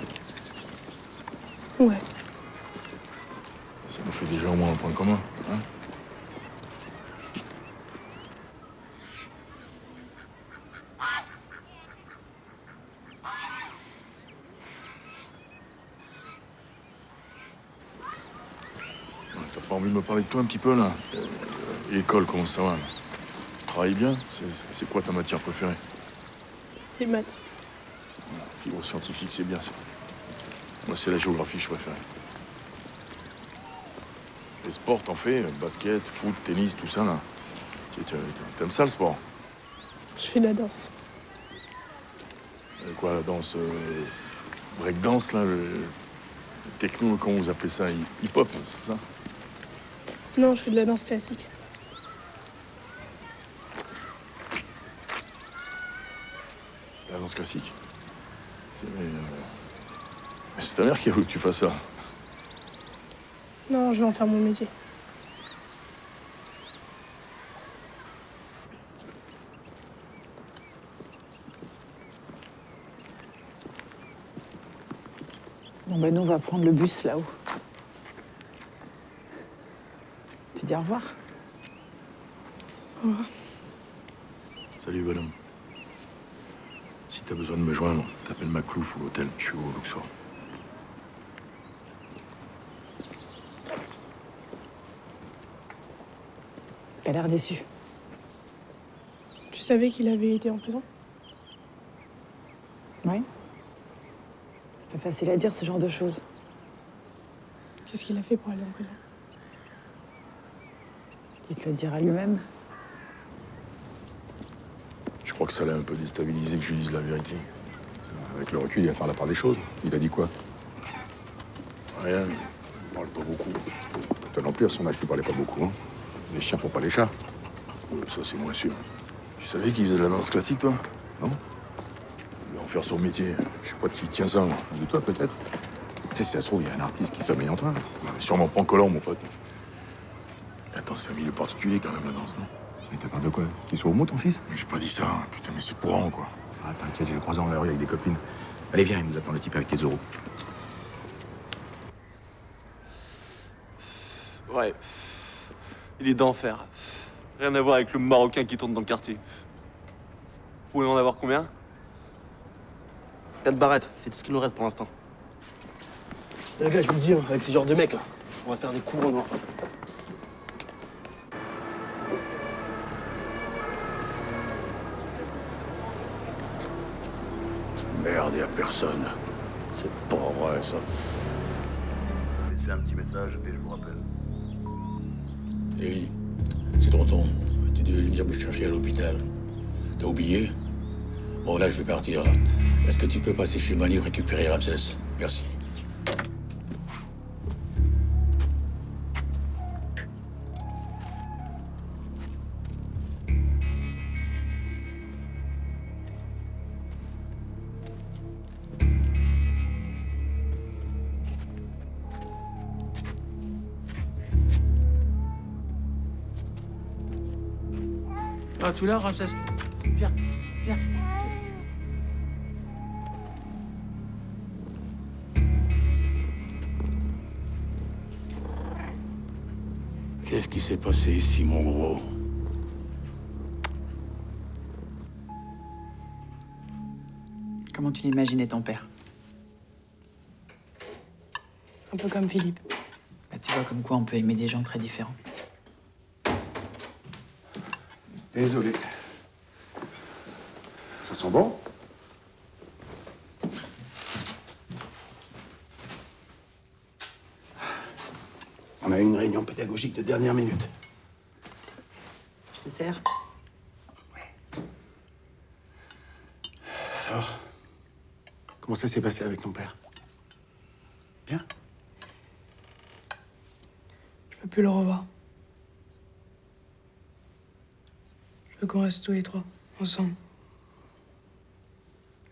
Ouais. Ça nous fait déjà au moins un point commun, hein? T'as pas envie de me parler de toi un petit peu, là? L'école, comment ça va? Tu travailles bien? C'est quoi ta matière préférée? Les maths. Fibre scientifique, c'est bien, ça. Moi, c'est la géographie que je préfère. Les sports, t'en fais? Basket, foot, tennis, tout ça, là. T'aimes ça, le sport? Je fais de la danse. Quoi, la danse breakdance, là, le techno, comment vous appelez ça? Hip-hop, c'est ça? Non, je fais de la danse classique. La danse classique? C'est ta mère qui a voulu que tu fasses ça. Non, je vais en faire mon métier. Bon, ben nous, on va prendre le bus là-haut. Tu dis au revoir? Au revoir. Salut, bonhomme. Si t'as besoin de me joindre, t'appelles Maclouf ou l'hôtel. Je suis au Luxor. T'as l'air déçu. Tu savais qu'il avait été en prison? Oui. C'est pas facile à dire ce genre de choses. Qu'est-ce qu'il a fait pour aller en prison? Il te le dira lui-même. Je crois que ça l'a un peu déstabilisé que je lui dise la vérité. Avec le recul, il va faire la part des choses. Il a dit quoi? Rien, il parle pas beaucoup. Toi non plus, à son âge, tu parlais pas beaucoup, hein. Les chiens font pas les chats. Ça, c'est moins sûr. Tu savais qu'il faisait de la danse classique, toi? Non? Il va en faire son métier. Je sais pas de qui tient ça, moi. De toi, peut-être. Tu sais, si ça se trouve, il y a un artiste qui sommeille en toi. Sûrement pas collant, mon pote. Attends, c'est un milieu particulier, quand même, la danse, non? Mais t'as peur de quoi? Qu'il soit homo, ton fils? Mais j'ai pas dit ça. Putain, mais c'est courant, quoi. Ah, t'inquiète, je l'ai croisé dans la rue avec des copines. Allez, viens, il nous attend le type avec les euros. Ouais. Il est d'enfer. Rien à voir avec le Marocain qui tourne dans le quartier. Vous voulez en avoir combien? 4 barrettes, c'est tout ce qu'il nous reste pour l'instant. Les gars, je vous le dis, hein, avec ces genres de mecs là, on va faire des coups en noir. Merde, y a personne. C'est pas vrai, ça. Laissez un petit message et je vous rappelle. Eli, c'est tonton. Tu devais venir me chercher à l'hôpital. T'as oublié? Bon, là, je vais partir. Là. Est-ce que tu peux passer chez Manu récupérer Ramsès? Merci. Ah, tu l'as, Ramsès? Viens, viens. Qu'est-ce qui s'est passé ici, mon gros? Comment tu l'imaginais, ton père? Un peu comme Philippe. Bah, tu vois comme quoi on peut aimer des gens très différents. Désolé. Ça sent bon? On a eu une réunion pédagogique de dernière minute. Je te sers? Alors, comment ça s'est passé avec ton père? Bien? Je peux plus le revoir. Je veux qu'on reste tous les trois, ensemble.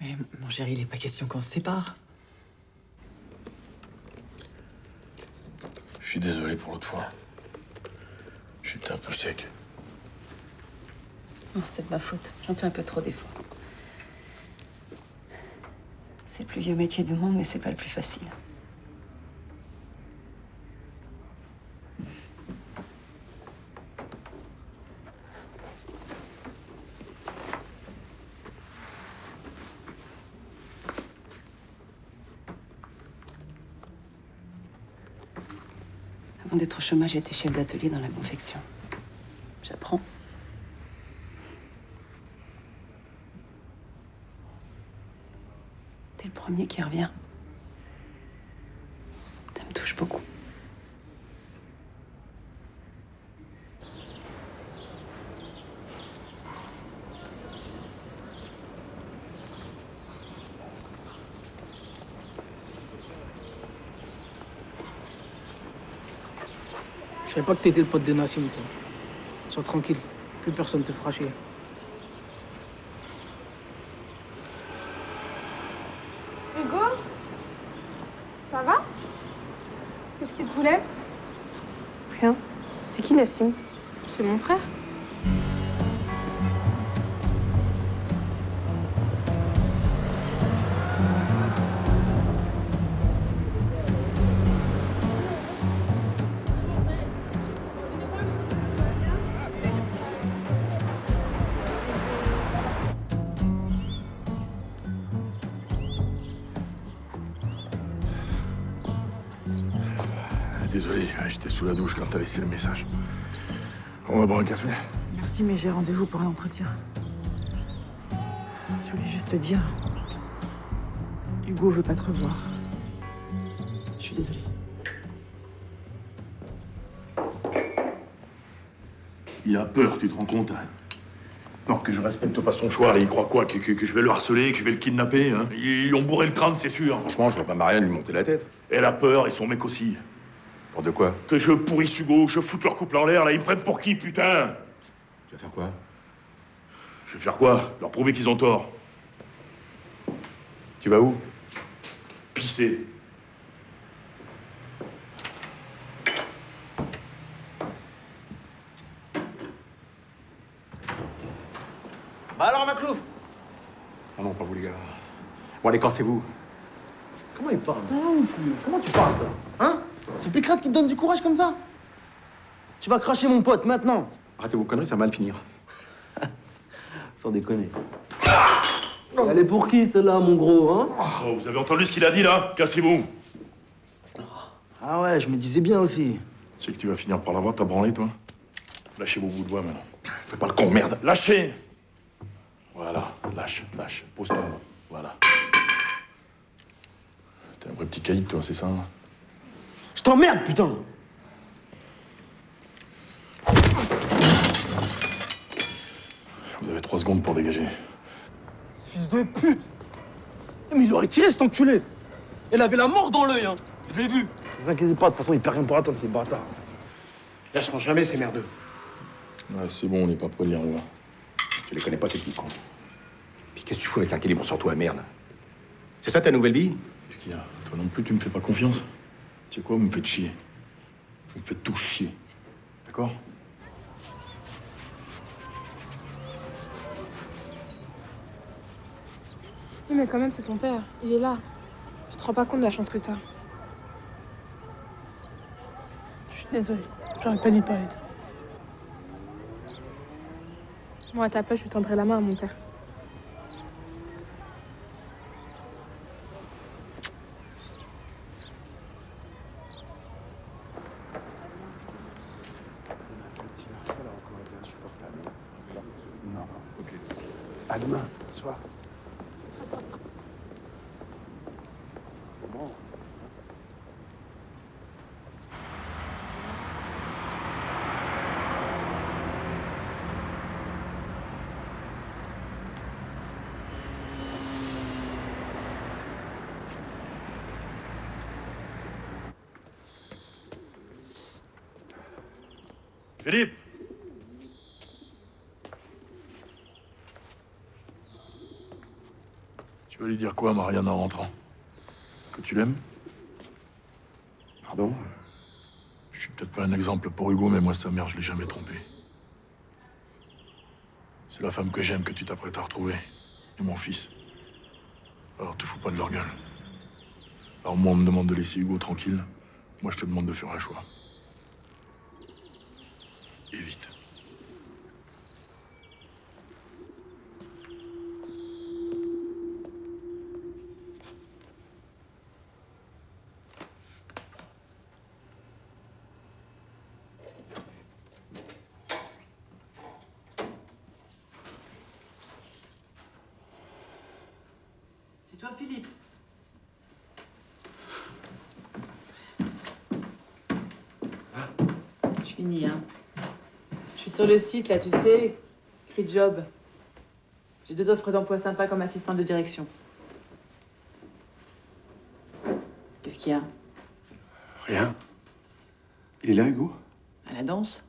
Mais mon chéri, il n'est pas question qu'on se sépare. Je suis désolé pour l'autre fois. J'étais un peu sec. Non, c'est de ma faute. J'en fais un peu trop des fois. C'est le plus vieux métier du monde, mais c'est pas le plus facile. Avant d'être au chômage, j'étais chef d'atelier dans la confection. J'apprends. T'es le premier qui revient. Ça me touche beaucoup. Je savais pas que t'étais le pote de Nassim, toi. Sois tranquille, plus personne te fera chier. Hugo? Ça va? Qu'est-ce qu'il te voulait? Rien. C'est qui Nassim? C'est mon frère. Désolé, j'étais sous la douche quand t'as laissé le message. On va boire un café? Merci, mais j'ai rendez-vous pour un entretien. Je voulais juste te dire... Hugo veut pas te revoir. Je suis désolée. Il a peur, tu te rends compte? Peur que je respecte pas son choix. Il croit quoi? Que je vais le harceler, que je vais le kidnapper, hein? Ils lui ont bourré le crâne, c'est sûr. Franchement, je vois pas Marianne lui monter la tête. Elle a peur, et son mec aussi. Peur de quoi? Que je pourrisse Hugo, que je foute leur couple en l'air, là, ils me prennent pour qui, putain? Tu vas faire quoi? Je vais faire quoi? Leur prouver qu'ils ont tort. Tu vas où? Pisser. Bah alors, Maclouf? Ah non, pas vous, les gars. Bon, allez, cassez-vous. Comment il parle? Ça va, mon fou? Comment tu parles, toi? Hein? C'est Pécrate qui te donne du courage comme ça? Tu vas cracher mon pote, maintenant. Arrêtez vos conneries, ça va mal finir. Sans déconner. Elle est pour qui, celle-là, mon gros, hein? Oh, vous avez entendu ce qu'il a dit, là? Cassez-vous. Ah ouais, je me disais bien aussi. Tu sais que tu vas finir par l'avoir, t'as branlé, toi? Lâchez vos bouts de bois, maintenant. Fais pas le con, merde. Lâchez! Voilà, lâche. Pose-toi, voilà. T'es un vrai petit caïd, toi, c'est ça? Je t'emmerde, putain! Vous avez 3 secondes pour dégager. Ce fils de pute! Mais il aurait tiré, cet enculé! Elle avait la mort dans l'œil, hein! Je l'ai vu! Ne vous inquiétez pas, de toute façon, il perd rien pour attendre, ces bâtards. Lâcheront jamais ces merdeux. Ouais, c'est bon, on n'est pas prêts d'y arriver. Tu les connais pas, ces petits cons. Puis qu'est-ce que tu fous avec un calibre sur toi, merde? C'est ça ta nouvelle vie? Qu'est-ce qu'il y a? Toi non plus, tu me fais pas confiance? Tu sais quoi, vous me faites chier. Vous me faites tout chier. D'accord? Oui, mais quand même, c'est ton père. Il est là. Tu te rends pas compte de la chance que t'as. Je suis désolée. J'aurais pas dû parler de ça. Moi, à ta place, je tendrais la main à mon père. Non, ok. À demain. Bonsoir. Bon. Philippe! Tu vas lui dire quoi, Marianne, en rentrant? Que tu l'aimes? Pardon? Je suis peut-être pas un exemple pour Hugo, mais moi, sa mère, je l'ai jamais trompée. C'est la femme que j'aime que tu t'apprêtes à retrouver. Et mon fils. Alors te fous pas de leur gueule. Alors moi, on me demande de laisser Hugo tranquille. Moi, je te demande de faire un choix. Et vite. C'est toi, Philippe. Je finis, hein. Je suis sur le site, là, tu sais, écrit job. J'ai 2 offres d'emploi sympas comme assistante de direction. Qu'est-ce qu'il y a? Rien. Il est là, Hugo? À la danse?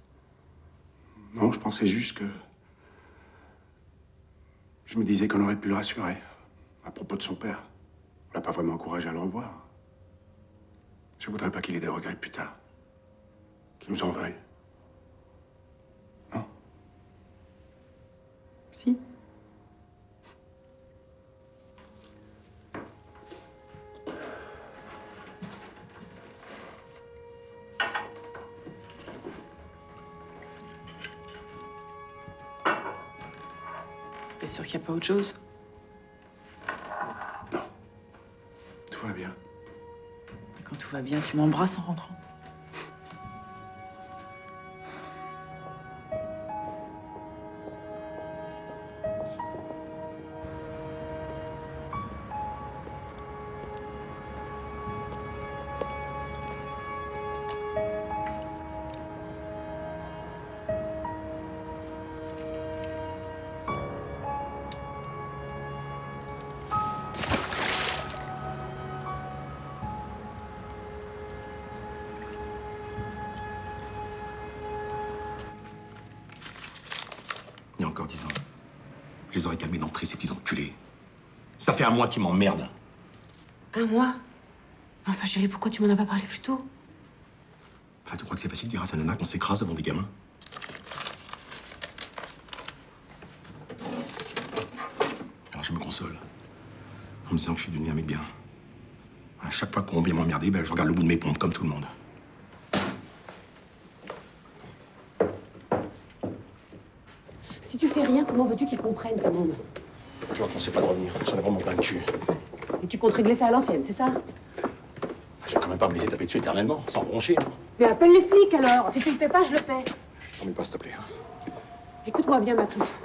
Non, je pensais juste que... Je me disais qu'on aurait pu le rassurer. À propos de son père. On l'a pas vraiment encouragé à le revoir. Je voudrais pas qu'il ait des regrets plus tard. Qu'il nous en veuille. Non? Si. T'es sûr qu'il n'y a pas autre chose? Tout va bien. Quand tout va bien, tu m'embrasses en rentrant. Il y a encore 10 ans, je les aurais calmés d'entrer, ces petits enculés. Ça fait un mois qu'ils m'emmerdent. Un mois? Enfin, chérie, pourquoi tu m'en as pas parlé plus tôt? Enfin, tu crois que c'est facile de dire à sa nana qu'on s'écrase devant des gamins? Alors je me console, en me disant que je suis devenu un mec bien. À chaque fois qu'on vient m'emmerder, je regarde le bout de mes pompes, comme tout le monde. Si tu fais rien, comment veux-tu qu'ils comprennent, ça, môme? Je vois qu'on sait pas de revenir, j'en ai vraiment plein le cul. Et tu comptes régler ça à l'ancienne, c'est ça? Je vais quand même pas me laisser taper dessus éternellement, sans broncher. Mais appelle les flics, alors. Si tu le fais pas, je le fais. T'en mets pas, s'il te plaît. Hein. Écoute-moi bien, Maclouf.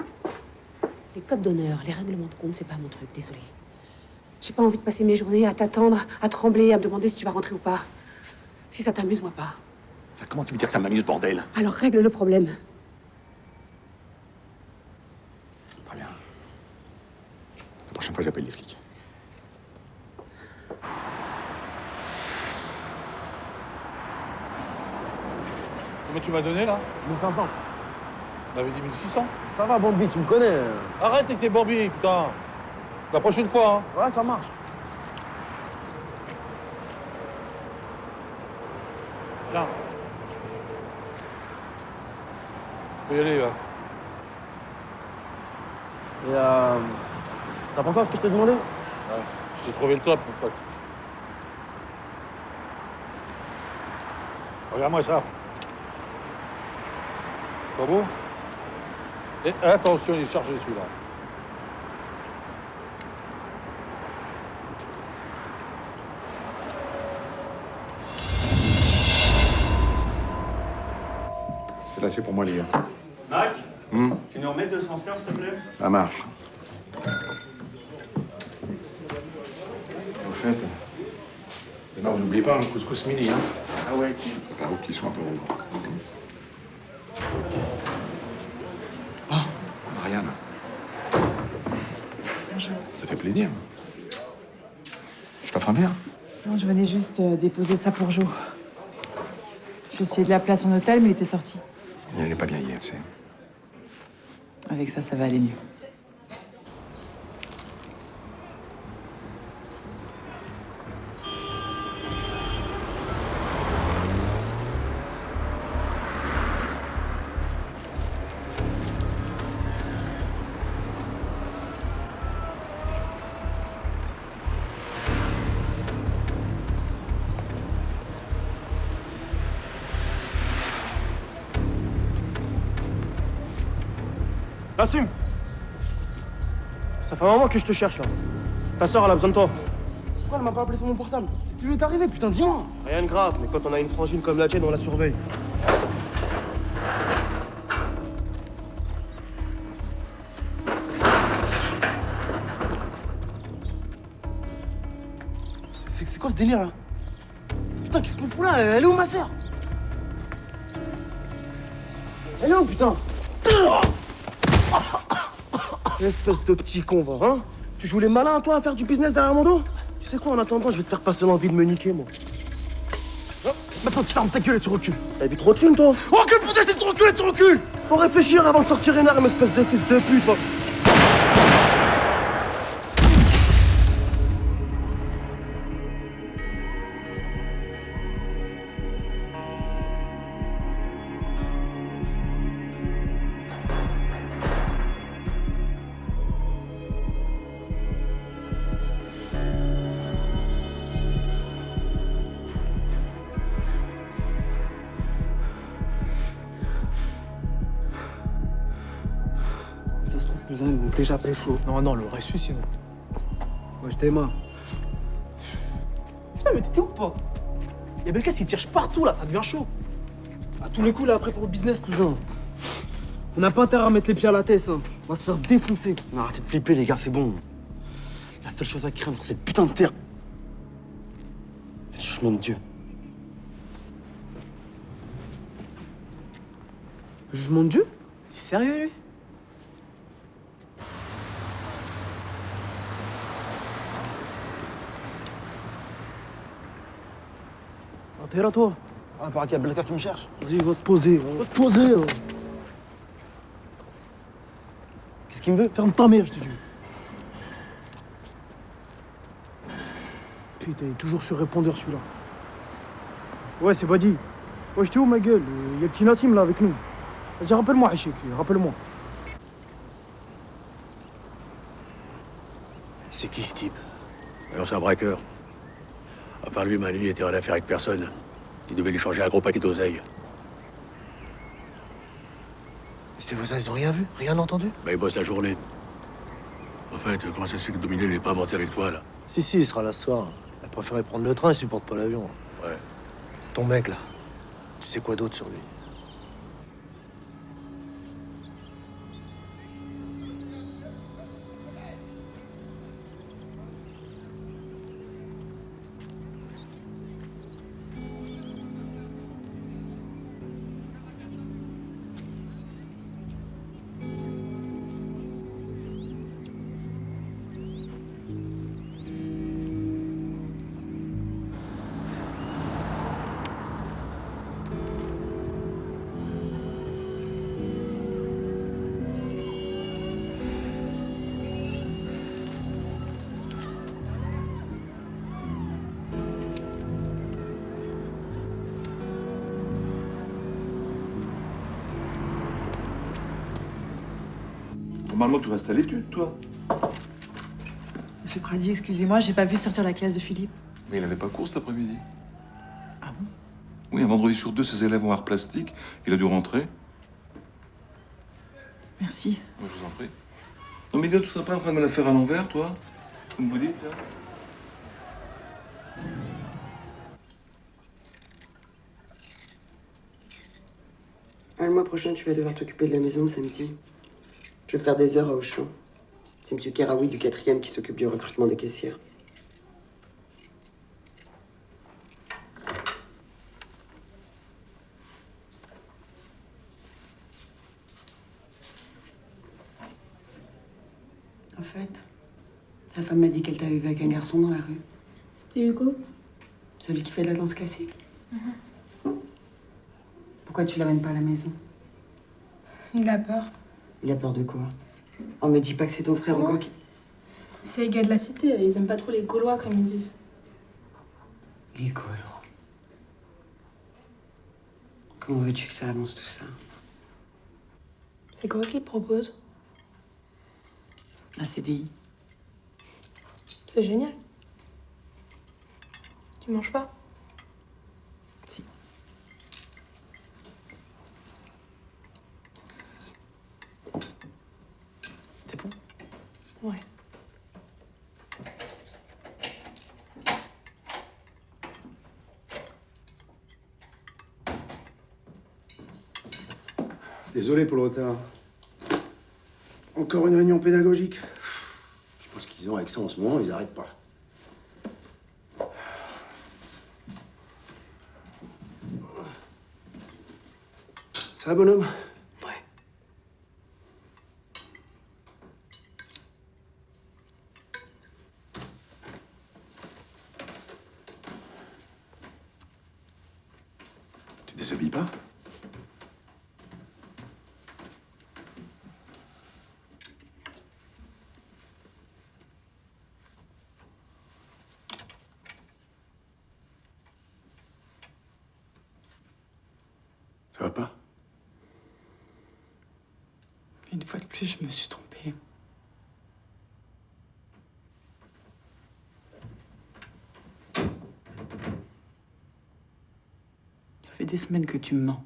Les codes d'honneur, les règlements de compte, c'est pas mon truc, désolé. J'ai pas envie de passer mes journées à t'attendre, à trembler, à me demander si tu vas rentrer ou pas. Si ça t'amuse, moi pas. Enfin, comment tu veux dire que ça m'amuse, bordel? Alors règle le problème. Très bien. La prochaine fois, j'appelle les flics. Combien tu m'as donné, là? 1500. On avait dit 1600. Ça va, Bambi, tu me connais. Arrête avec tes Bambi, putain. La prochaine fois, hein. Ouais, ça marche. Tiens. Tu peux y aller, là. Et t'as pensé à ce que je t'ai demandé? Ouais, je t'ai trouvé le top, mon pote. Regarde-moi ça. Pas beau? Et attention, il est chargé celui-là. C'est là, c'est pour moi, les gars. Mac, Hmm, tu nous remets 200 sœurs, s'il te plaît? ça marche. Et au fait, demain, vous n'oubliez pas un couscous mini, hein? Ah ouais, La route qui soit un peu rouge. Ah, Marianne. Ça fait plaisir. Je t'offre un verre. Non, je venais juste déposer ça pour Jo. J'ai essayé de l'appeler à son hôtel, mais il était sorti. Il n'est pas bien hier, c'est. Avec ça, ça va aller mieux. Assume. Ça fait un moment que je te cherche, là. Ta sœur, elle a besoin de toi. Pourquoi elle m'a pas appelé sur mon portable? Qu'est-ce qui lui est arrivé, putain, dis-moi. Rien de grave, mais quand on a une frangine comme la tienne, on la surveille. C'est quoi ce délire, là? Putain, qu'est-ce qu'on fout là? Elle est où, ma sœur? Elle est où, putain? Espèce de petit con, va, hein? Tu joues les malins, toi, à faire du business derrière mon dos? Tu sais quoi, en attendant, je vais te faire passer l'envie de me niquer, moi. Maintenant, tu fermes ta gueule et tu recules. T'as vu trop de films, toi? Oh, quel putain, c'est de reculer et tu recules! Faut réfléchir avant de sortir énorme, espèce de fils de pute, va. Ça se trouve, cousin, ils m'ont déjà pécho. Non, non, l'aurait su sinon. Moi, je t'aime. Putain, mais t'étais où, toi? Y'a Belkacem qui te cherche partout, là, ça devient chaud. À tous les coups, là, après pour le business, cousin. On n'a pas intérêt à mettre les pieds à la tête, hein. On va se faire défoncer. Non, arrêtez de flipper, les gars, c'est bon. La seule chose à craindre sur cette putain de terre, c'est le jugement de Dieu. Le jugement de Dieu? Il est sérieux, lui? T'es là, toi? Ah, par quel Belkacem qui me cherche? Vas-y, va te poser. Va te poser, là. Qu'est-ce qu'il me veut? Ferme ta mère, je te dis. Putain, il est toujours sur répondeur, celui-là. Ouais, c'est Badi. Ouais, j'étais où, ma gueule? Il y a le petit Nassim, là, avec nous. Vas-y, rappelle-moi, Hachek, rappelle-moi. C'est qui ce type? Alors c'est un braqueur. À part lui, Manu était en affaire avec personne. Il devait lui changer un gros paquet d'oseille. Ces voisins, ils ont rien vu? Rien entendu? Bah, il bosse la journée. En fait, comment ça se fait que Dominé n'est pas monté avec toi, là? Si, il sera là ce soir. Il a préféré prendre le train, il supporte pas l'avion. Ouais. Ton mec, là, tu sais quoi d'autre sur lui? Normalement, tu restes à l'étude, toi. Monsieur Pradi, excusez-moi, j'ai pas vu sortir la classe de Philippe. Mais il avait pas cours cet après-midi. Ah bon? Oui, un vendredi sur deux, ses élèves ont art plastique. Il a dû rentrer. Merci. Moi, je vous en prie. Non, mais gars, tu seras pas en train de me la faire à l'envers, toi? Comme vous dites, là? Le mois prochain, tu vas devoir t'occuper de la maison le samedi. Je vais faire des heures à Auchan. C'est M. Keraoui du 4e qui s'occupe du recrutement des caissières. En fait, sa femme m'a dit qu'elle t'avait vu avec un garçon dans la rue. C'était Hugo? Celui qui fait de la danse classique. Pourquoi tu l'amènes pas à la maison? Il a peur. Il a peur de quoi? On me dit pas que c'est ton frère encore qui... C'est les gars de la cité, ils aiment pas trop les Gaulois, comme ils disent. Les Gaulois. Comment veux-tu que ça avance tout ça? C'est quoi qui te propose? Un CDI. C'est génial. Tu manges pas? Si. Ouais. Désolé pour le retard. Encore une réunion pédagogique. Je pense qu'ils ont avec ça en ce moment, ils n'arrêtent pas. Ça va, bonhomme? Ouais. Tu déshabilles pas? Ça va pas? Une fois de plus, je me suis trompée. Ça fait des semaines que tu me mens.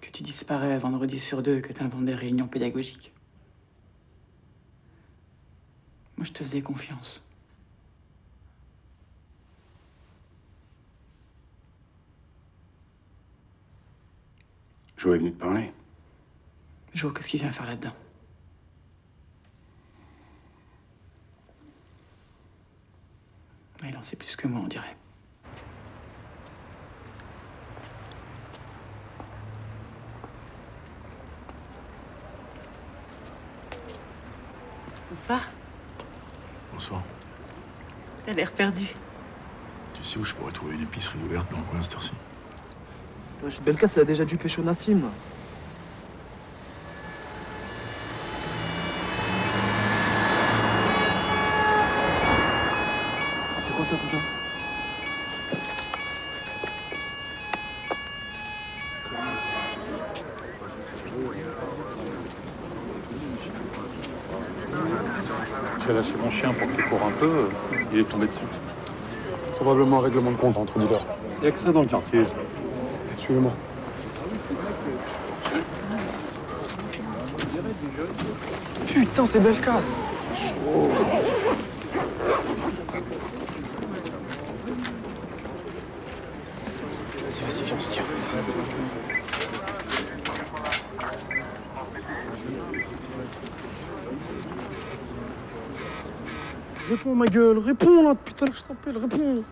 Que tu disparais vendredi sur 2, que tu inventes des réunions pédagogiques. Moi, je te faisais confiance. Jo est venu te parler. Jo, qu'est-ce qu'il vient faire là-dedans? Il en sait plus que moi, on dirait. Bonsoir. Bonsoir. T'as l'air perdu. Tu sais où je pourrais trouver une épicerie ouverte dans le coin à cette heure-ci? Wesh, Belkas, il a déjà dû pécho Nassim. Là. C'est quoi ça, cousin? J'ai lâché mon chien pour qu'il court un peu, il est tombé dessus. Probablement un règlement de compte entre dealers. Il n'y a que ça dans le quartier. Suivez-moi. Putain, c'est Belkas. C'est chaud. Vas-y, viens, on se tire. Réponds, ma gueule, réponds là, putain, je t'appelle, réponds.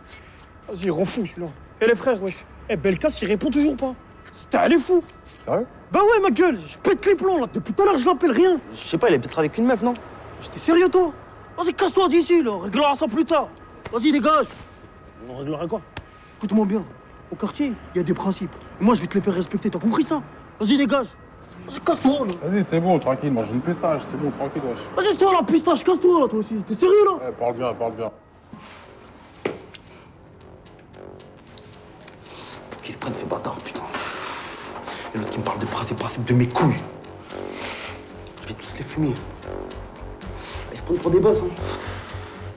Vas-y, rends fou celui-là. Eh les frères, wesh. Eh, Belkas, il répond toujours pas. C'était allé fou. Sérieux? Bah ouais, ma gueule, je pète les plombs là. Depuis tout à l'heure, je l'appelle rien. Je sais pas, il est peut-être avec une meuf, non? J'étais sérieux, toi? Vas-y, casse-toi d'ici, là. On réglera ça plus tard. Vas-y, dégage. On réglera quoi? Écoute-moi bien. Au quartier, il y a des principes. Et moi, je vais te les faire respecter. T'as compris ça? Vas-y, dégage. Vas-y, casse-toi, là. Vas-y, c'est bon, tranquille, mange une pistache, c'est bon, tranquille, wesh. Vas-y, c'est toi, la pistache, casse-toi, là, toi aussi. T'es sérieux, là? Ouais, parle bien, parle bien. Pour qu'ils se prennent ces bâtards, putain. Et l'autre qui me parle de principe de mes couilles. Je vais tous les fumer. Ils se prennent pour des boss, hein.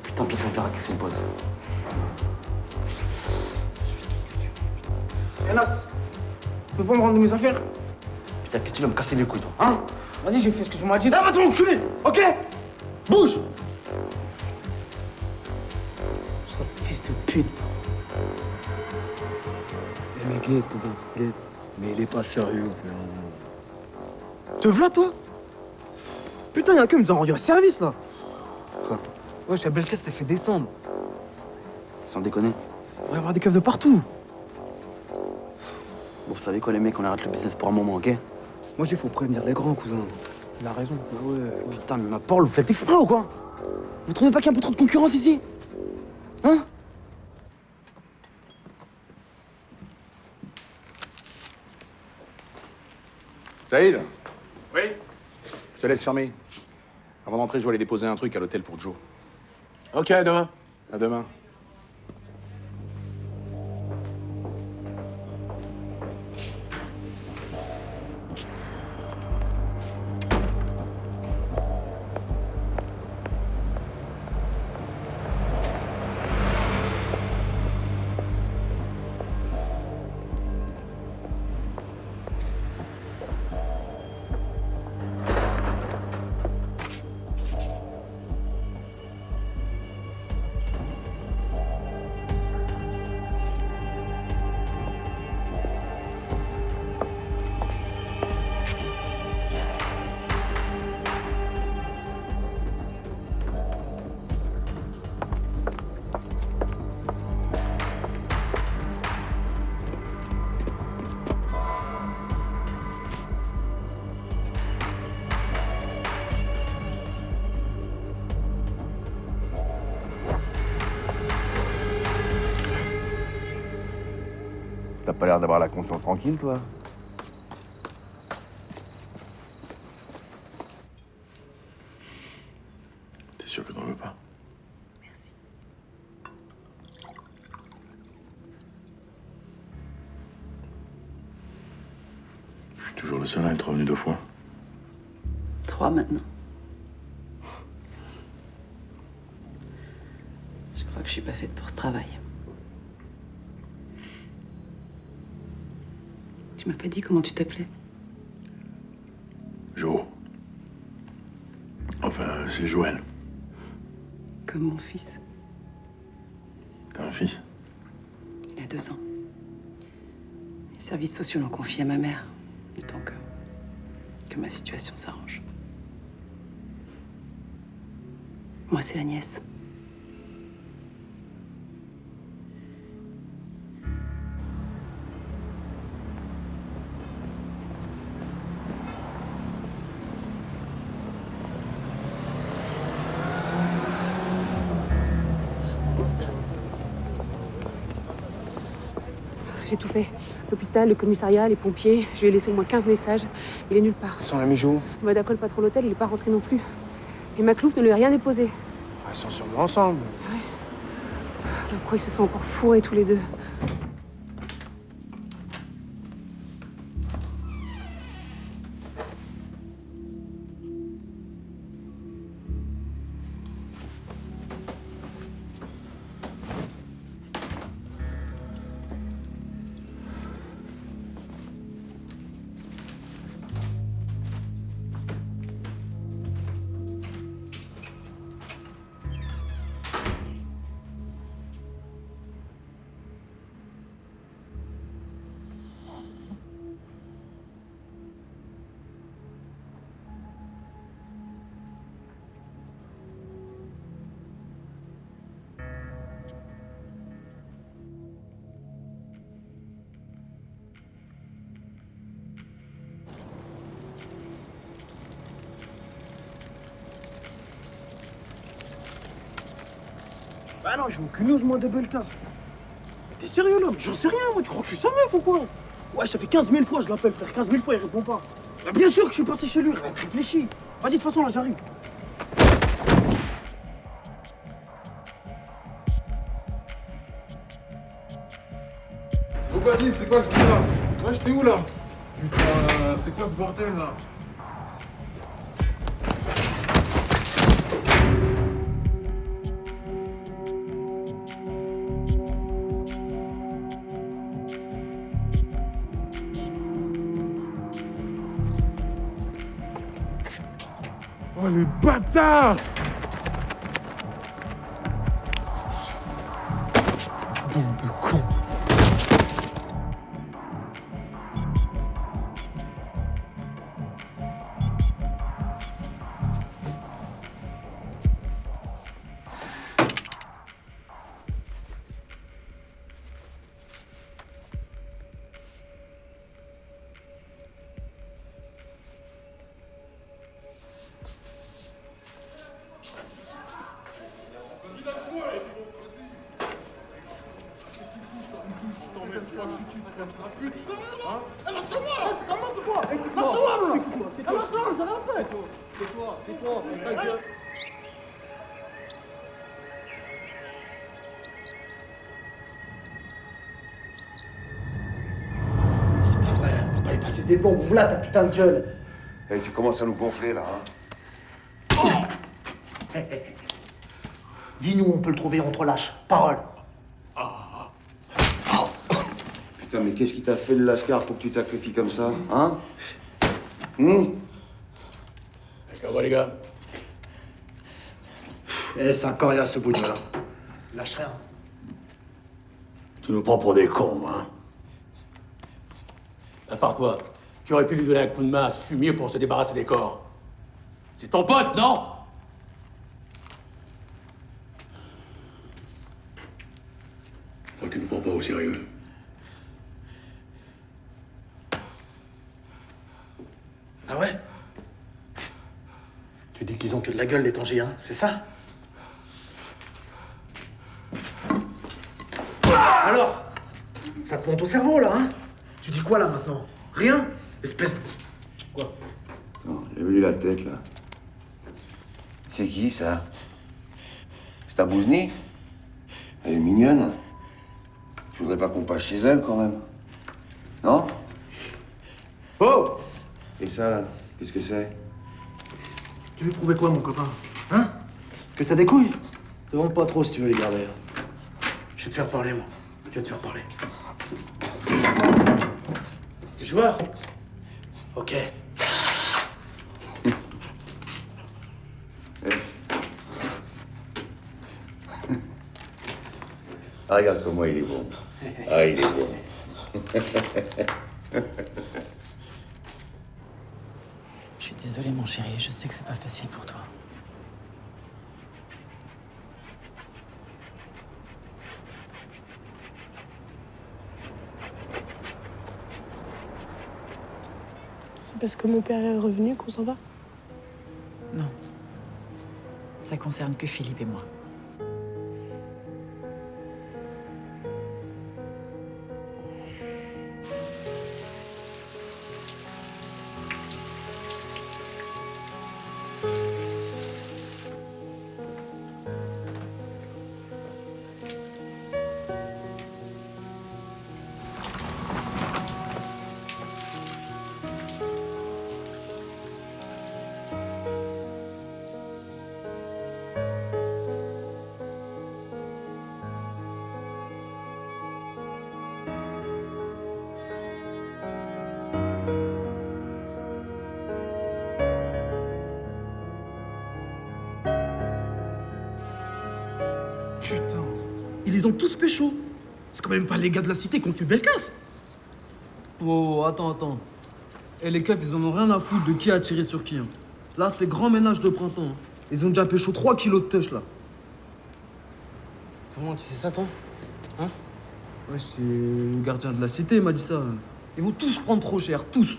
Putain, bientôt on verra qui c'est le boss. Enas, tu peux pas me rendre mes affaires? Putain, qu'est-ce que tu vas me casser les couilles, toi, hein? Vas-y, j'ai fait ce que tu m'as dit. Ah, va t'enculer, ok? Bouge! Sale fils de pute. Eh mais Guette, putain, Guette. Mais il est pas sérieux, Te v'là, toi? Putain, y'a que me rendu un service, là. Quoi? Ouais, chez Belkas, ça fait descendre. Sans déconner. Il va y avoir des keufs de partout. Bon, vous savez quoi, les mecs, on arrête le business pour un moment, ok? Moi, il faut prévenir les grands, cousin. Il a raison. Ah ouais. Putain, mais ma parole, vous faites exprès ou quoi? Vous trouvez pas qu'il y a un peu trop de concurrence ici? Hein? Saïd? Oui? Je te laisse fermer. Avant d'entrer, je dois aller déposer un truc à l'hôtel pour Joe. Ok, à demain. À demain. pas l'air d'avoir la conscience tranquille, toi. T'es sûr que t'en veux pas? Merci. Je suis toujours le seul à être revenu 2 fois. 3 maintenant. Je crois que je suis pas faite pour ce travail. Tu m'as pas dit comment tu t'appelais? Jo. Enfin, c'est Joël. Comme mon fils. T'as un fils? Il a 2 ans. Les services sociaux l'ont confié à ma mère. Le temps que ma situation s'arrange. Moi, c'est Agnès. J'ai tout fait. L'hôpital, le commissariat, les pompiers. Je lui ai laissé au moins 15 messages. Il est nulle part. Ils sont la mis où? Bah, d'après le patron de l'hôtel, il est pas rentré non plus. Et Maclouf ne lui a rien déposé. Ah, ils sont sûrement ensemble. Je crois qu'ils se sont encore fourrés tous les deux. Bah non, j'ai aucune news, moi, de Belkas. T'es sérieux, là? Mais j'en sais rien, moi. Tu crois que je suis sa meuf ou quoi? Ouais, ça fait 15 000 fois, je l'appelle, frère. 15 000 fois, il répond pas. Bah, bien sûr que je suis passé chez lui, réfléchis. Vas-y, de toute façon, là, j'arrive. Oh, vas-y, c'est quoi ce bruit là? Ouais, j'étais où là? Putain, c'est quoi ce bordel là? Oh, les bâtards! Bande de cons. C'est pas vrai, on va pas y passer des bombes. Ouvre là ta putain de gueule. Eh, tu commences à nous gonfler, là, hein? Dis-nous, on peut le trouver, on te relâche. Parole. Putain, mais qu'est-ce qui t'a fait le lascar pour que tu te sacrifies comme ça, hein? D'accord, les gars. Eh, c'est un coriace, ce bougnou là. Lâche rien. Tu nous prends pour des cons, hein? À part toi, qui aurait pu lui donner un coup de main à ce fumier pour se débarrasser des corps? C'est ton pote, non? Je crois que tu nous prends pas au sérieux. Ah ouais? Tu dis qu'ils ont que de la gueule, les Tangiens, c'est ça? Alors? Ça Ça te monte au cerveau, là, hein? Tu dis quoi, là, maintenant? Rien? Espèce... Quoi? Non, j'ai vu la tête, là. C'est qui, ça? C'est ta Bouzni? Elle est mignonne. Je voudrais pas qu'on passe chez elle, quand même. Non? Oh! Et ça, là, qu'est-ce que c'est? Tu veux prouver quoi, mon copain? Hein? Que t'as des couilles? Demande pas trop si tu veux les garder. Je vais te faire parler, moi. Je vais te faire parler. T'es joueur? Ok. Ah, regarde comment il est bon. Ah, il est bon. Je suis désolé, mon chéri. Je sais que c'est pas facile pour toi. C'est parce que mon père est revenu qu'on s'en va? Non. Ça concerne que Philippe et moi. Putain, ils les ont tous pécho. C'est quand même pas les gars de la cité qui ont tué Belkas. Oh, attends. Et les keufs, ils en ont rien à foutre de qui a tiré sur qui. Hein. Là, c'est grand ménage de printemps. Hein. Ils ont déjà pécho 3 kilos de teuch, là. Comment tu sais ça, toi? Hein? Ouais, c'est le gardien de la cité, il m'a dit ça. Ils vont tous prendre trop cher, tous.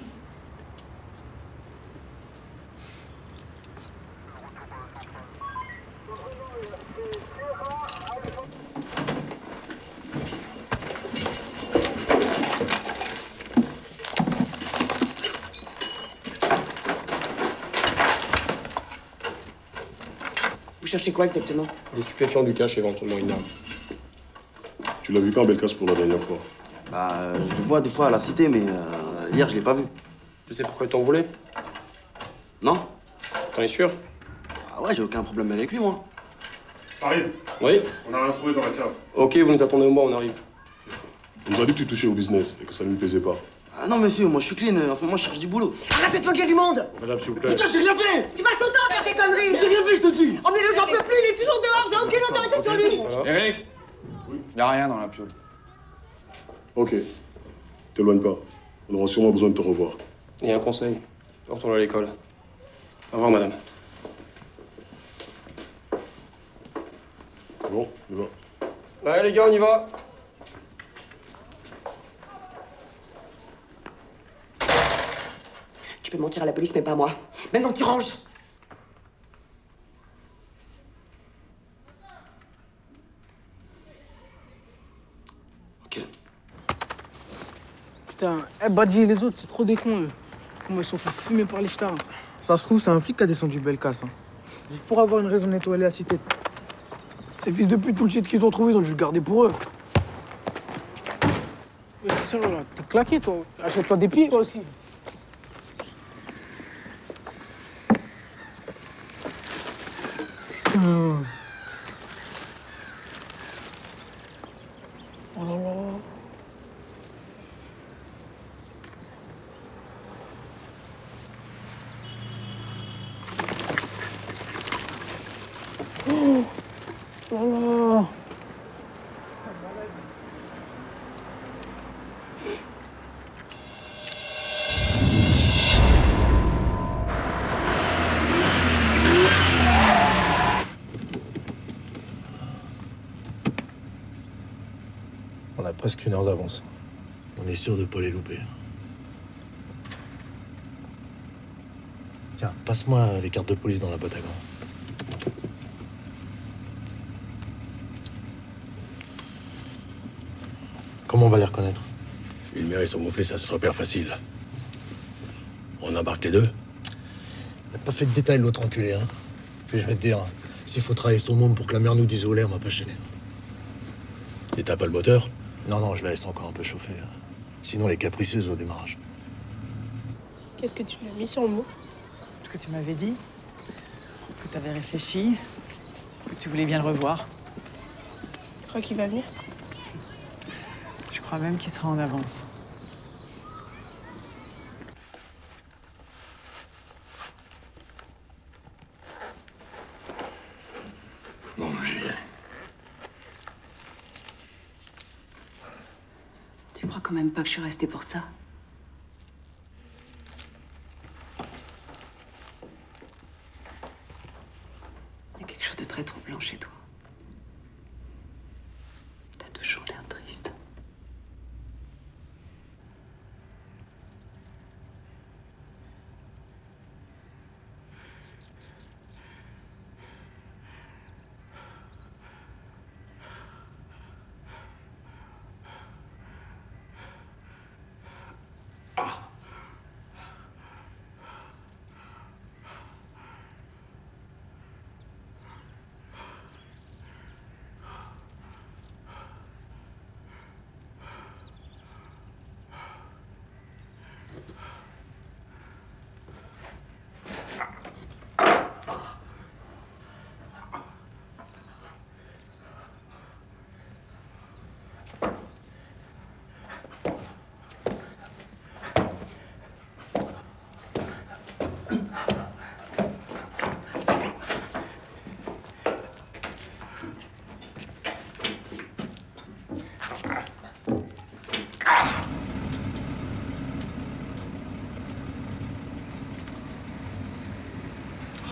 Vous cherchez quoi exactement? Des stupéfiants, du cash, éventuellement une arme. Tu l'as vu quand, Belkas, pour la dernière fois? Bah, je le vois des fois à la cité, mais hier, je l'ai pas vu. Tu sais pourquoi ils t'en voulaient? Non? T'en es sûr? Ah ouais, j'ai aucun problème avec lui, moi. Farid, Oui? on a rien trouvé dans la cave. Ok, vous nous attendez au moins, on arrive. On nous a dit que tu touchais au business et que ça ne lui plaisait pas. Ah non, monsieur, moi je suis clean, en ce moment je cherche du boulot. Arrêtez de moquer du monde! Madame, s'il vous plaît. Putain, j'ai rien fait! Tu passes ton temps à faire tes conneries! J'ai rien fait, je te dis! Emmenez-le, j'en peux plus, il est toujours dehors, j'ai aucune autorité sur lui! Eric, il a rien dans la piole. Ok. T'éloigne pas. On aura sûrement besoin de te revoir. Et un conseil, retourne à l'école. Au revoir, madame. Bon, on y va. Allez, les gars, on y va. Tu peux mentir à la police, mais pas moi. Maintenant, tu ranges! Ok. Putain, Badji et les autres, c'est trop des cons, eux. Comment ils sont fait fumer par les stars. Ça se trouve, c'est un flic qui a descendu Belkas. Hein. Juste pour avoir une raison de nettoyer la cité. Ces fils de pute, tout le shit qu'ils ont trouvé, ils ont dû le garder pour eux. Mais sérieux, là, t'es claqué, toi. Achète-toi des pieds, toi aussi. Oh là là. Oh là là. On a presque 1 heure d'avance. On est sûr de pas les louper. Tiens, passe-moi les cartes de police dans la boîte à gants. Comment on va les reconnaître? Une mère et son gonflé, ça se repère facile. On embarque les deux? T'as pas fait de détail l'autre enculé, hein. Puis je vais te dire, s'il faut travailler son monde pour que la mère nous dise où elle est, on va pas gêner. Et t'as pas le moteur? Non, je la laisse encore un peu chauffer. Sinon, elle est capricieuse au démarrage. Qu'est-ce que tu lui as mis sur le mot? Ce que tu m'avais dit, que tu avais réfléchi, que tu voulais bien le revoir. Tu crois qu'il va venir? Je crois même qu'il sera en avance. Bon, j'y vais. Tu crois quand même pas que je suis restée pour ça? Il y a quelque chose de très troublant chez toi. T'as toujours l'air triste.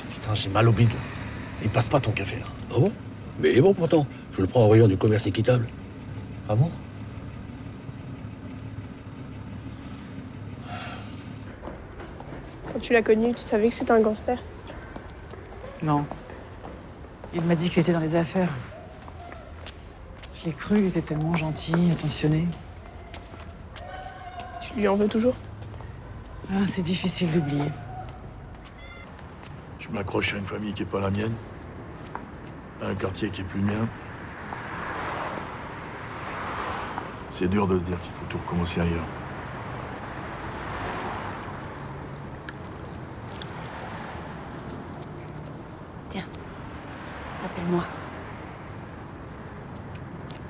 Putain, j'ai mal au bide, là. Il passe pas ton café, là. Ah bon? Mais il est bon pourtant. Je le prends en rayon du commerce équitable. Ah bon? Quand tu l'as connu, tu savais que c'était un gangster? Non. Il m'a dit qu'il était dans les affaires. Je l'ai cru, il était tellement gentil, attentionné. Tu lui en veux toujours? Ah, c'est difficile d'oublier. Je m'accroche à une famille qui est pas la mienne, à un quartier qui est plus le mien. C'est dur de se dire qu'il faut tout recommencer ailleurs. Tiens, appelle-moi.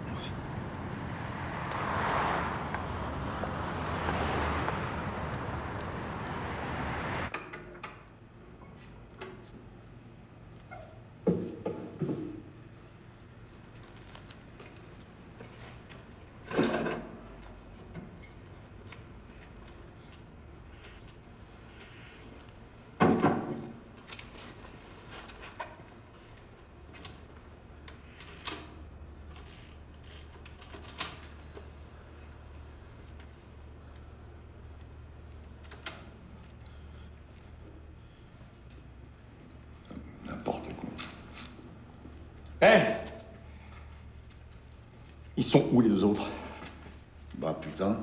Merci. Hé Ils sont où les deux autres? Bah putain.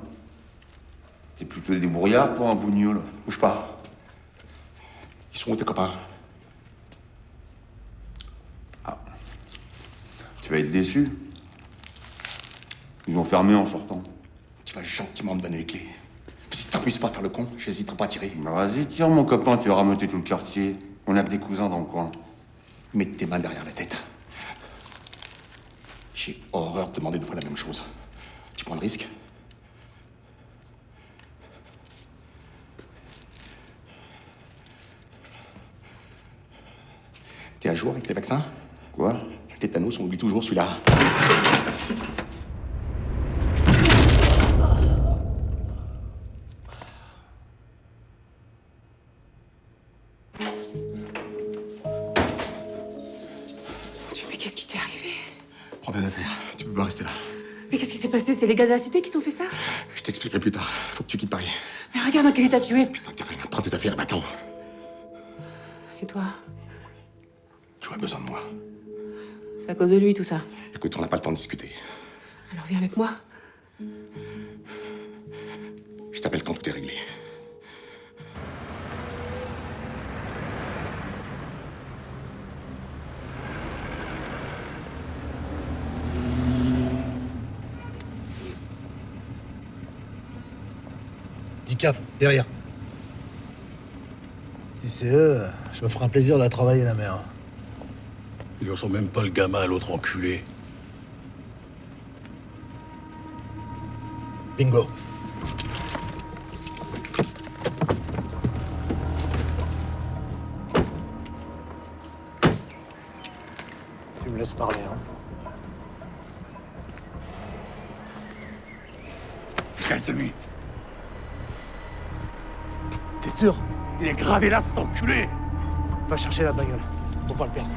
T'es plutôt des débrouillards pour un bougnoul. Bouge pas. Ils sont où tes copains? Tu vas être déçu. Ils ont fermé en sortant. Tu vas gentiment me donner les clés. Si t'amuses pas à faire le con, j'hésiterai pas à tirer. Bah vas-y, tire mon copain, tu vas rameuter tout le quartier. On a que des cousins dans le coin. Mets tes mains derrière la tête. J'ai horreur de demander deux fois la même chose. Tu prends le risque? T'es à jour avec les vaccins? Quoi? Le tétanos, on oublie toujours celui-là. Mais qu'est-ce qui t'est arrivé? Prends tes affaires, tu peux pas rester là. Mais qu'est-ce qui s'est passé? C'est les gars de la cité qui t'ont fait ça? Je t'expliquerai plus tard. Faut que tu quittes Paris. Mais regarde dans quel état tu es. Putain, Karine, prends tes affaires et va-t'en. Et toi? Tu as besoin de moi. C'est à cause de lui tout ça. Écoute, on n'a pas le temps de discuter. Alors viens avec moi. Je t'appelle quand tout est réglé. Cave, derrière. Si c'est eux, je me ferai un plaisir de la travailler, la mère. Ils ne sont même pas le gamin à l'autre enculé. Bingo. Tu me laisses parler, hein. Putain, c'est lui. T'es sûr? Il est gravé là, cet enculé. Va chercher la bagnole. Faut pas le perdre.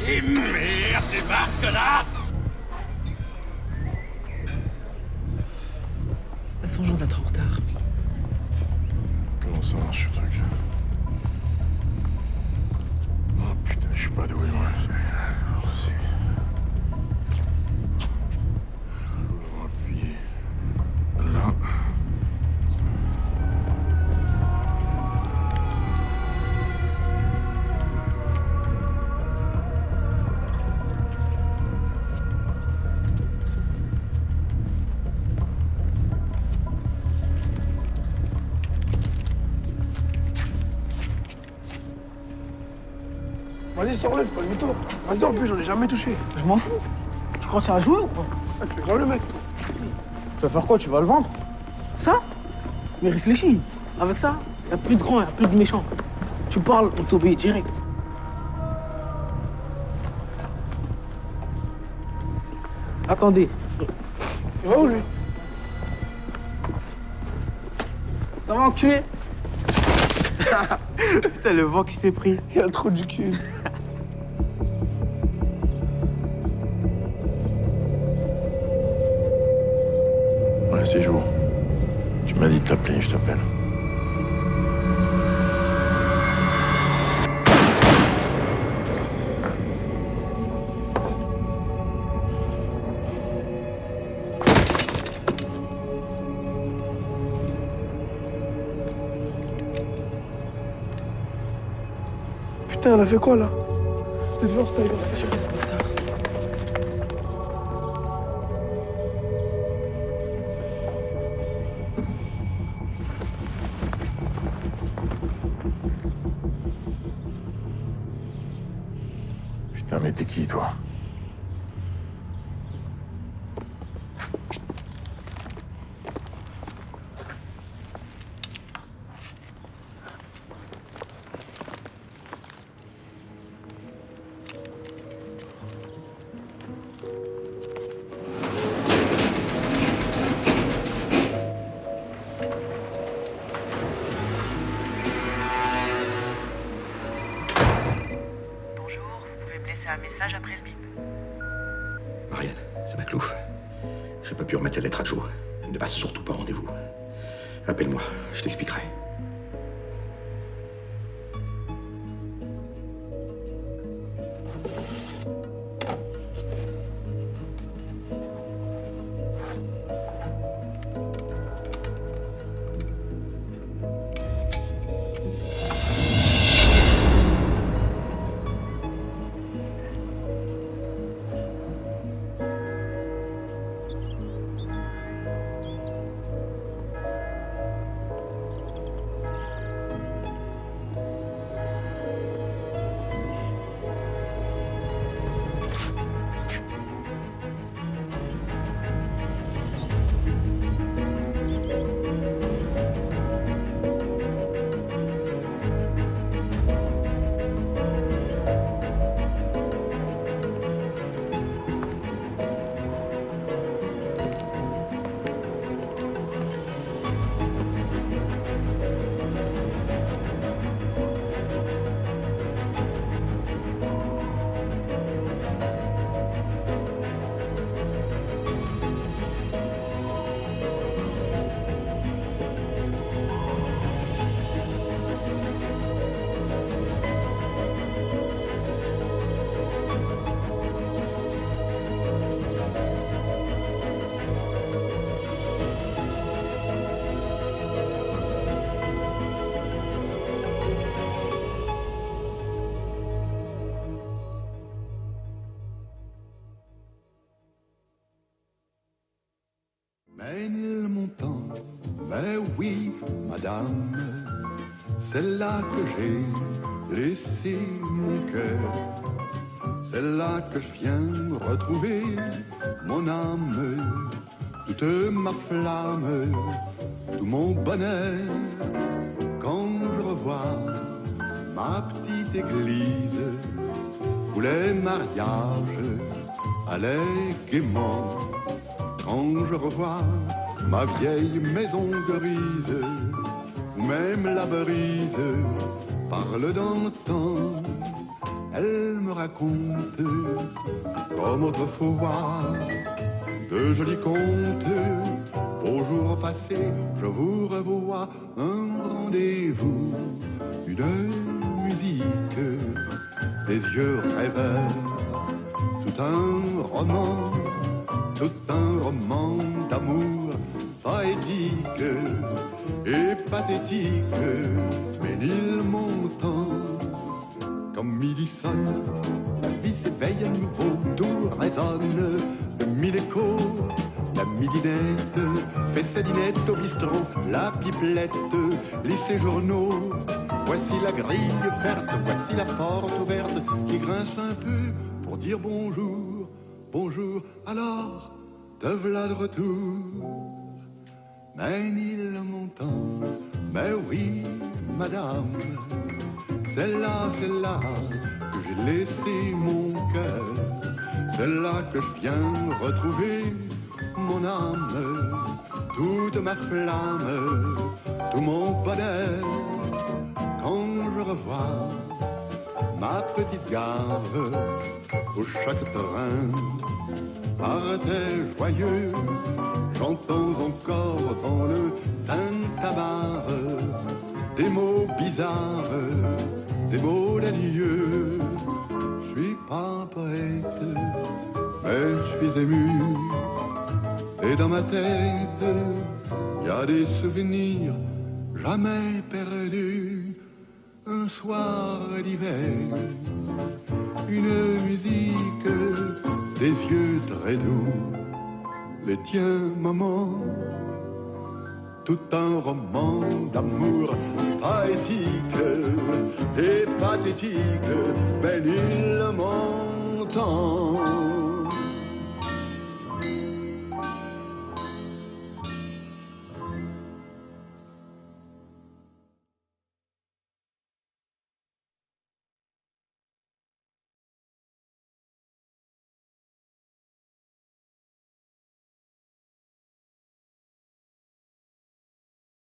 Et merde, démarre, connasse! C'est pas son genre d'être en retard. Comment ça marche, ce truc? Oh putain, je suis pas doué, moi. Alors, c'est... Faut appuyer là. Vas-y, sors-le, fais pas le mytho. Vas-y, en plus, j'en ai jamais touché. Je m'en fous. Tu crois que c'est un jouet ou quoi? Ah, tu es grave le mec. Tu vas faire quoi? Tu vas le vendre? Ça? Mais réfléchis. Avec ça, y a plus de grands, y a plus de méchants. Tu parles, on t'obéit direct. Attendez. Il va où, lui? Ça va, enculé? Putain, le vent qui s'est pris. Il a le trou du cul. Ouais, c'est jour. Tu m'as dit de t'appeler, je t'appelle. Putain, elle a fait quoi, là? Laisse voir, Tyler, c'est chérie, c'est pas tard. Putain, mais t'es qui, toi? Un message après le bip. Marianne, c'est Maclouf. J'ai pas pu remettre la lettre à Joe. Ne passe surtout pas rendez-vous. Appelle-moi, je t'expliquerai. Ménilmontant, mais oui, madame, c'est là que j'ai laissé mon cœur. C'est là que je viens retrouver mon âme, toute ma flamme, tout mon bonheur. Quand je revois ma petite église où les mariages allaient gaiement, quand je revois ma vieille maison grise, où même la brise parle d'antan, elle me raconte comme autrefois de jolis contes. Au jour passé, je vous revois un rendez-vous, une musique, des yeux rêveurs, tout un roman d'amour poétique et pathétique. Ménilmontant, comme midi sonne, la vie s'éveille à nouveau, tout résonne de mille échos. La midinette fait sa dînette au bistrot, la pipelette lit ses journaux. Voici la grille verte, voici la porte ouverte qui grince un peu pour dire bonjour, bonjour. Alors, te v'là de retour. Ménilmontant, mais oui, madame, c'est là que j'ai laissé mon cœur. C'est là que je viens retrouver mon âme, toute ma flamme, tout mon bonheur. Quand je revois ma petite gare, où chaque train partait joyeux, j'entends encore dans le tintamarre des mots bizarres, des mots d'adieu. Je suis pas poète, mais je suis ému. Et dans ma tête, y a des souvenirs jamais perdus. Un soir d'hiver, une musique, des yeux très doux, les tiens, maman, tout un roman d'amour poétique et pathétique. Ménilmontant.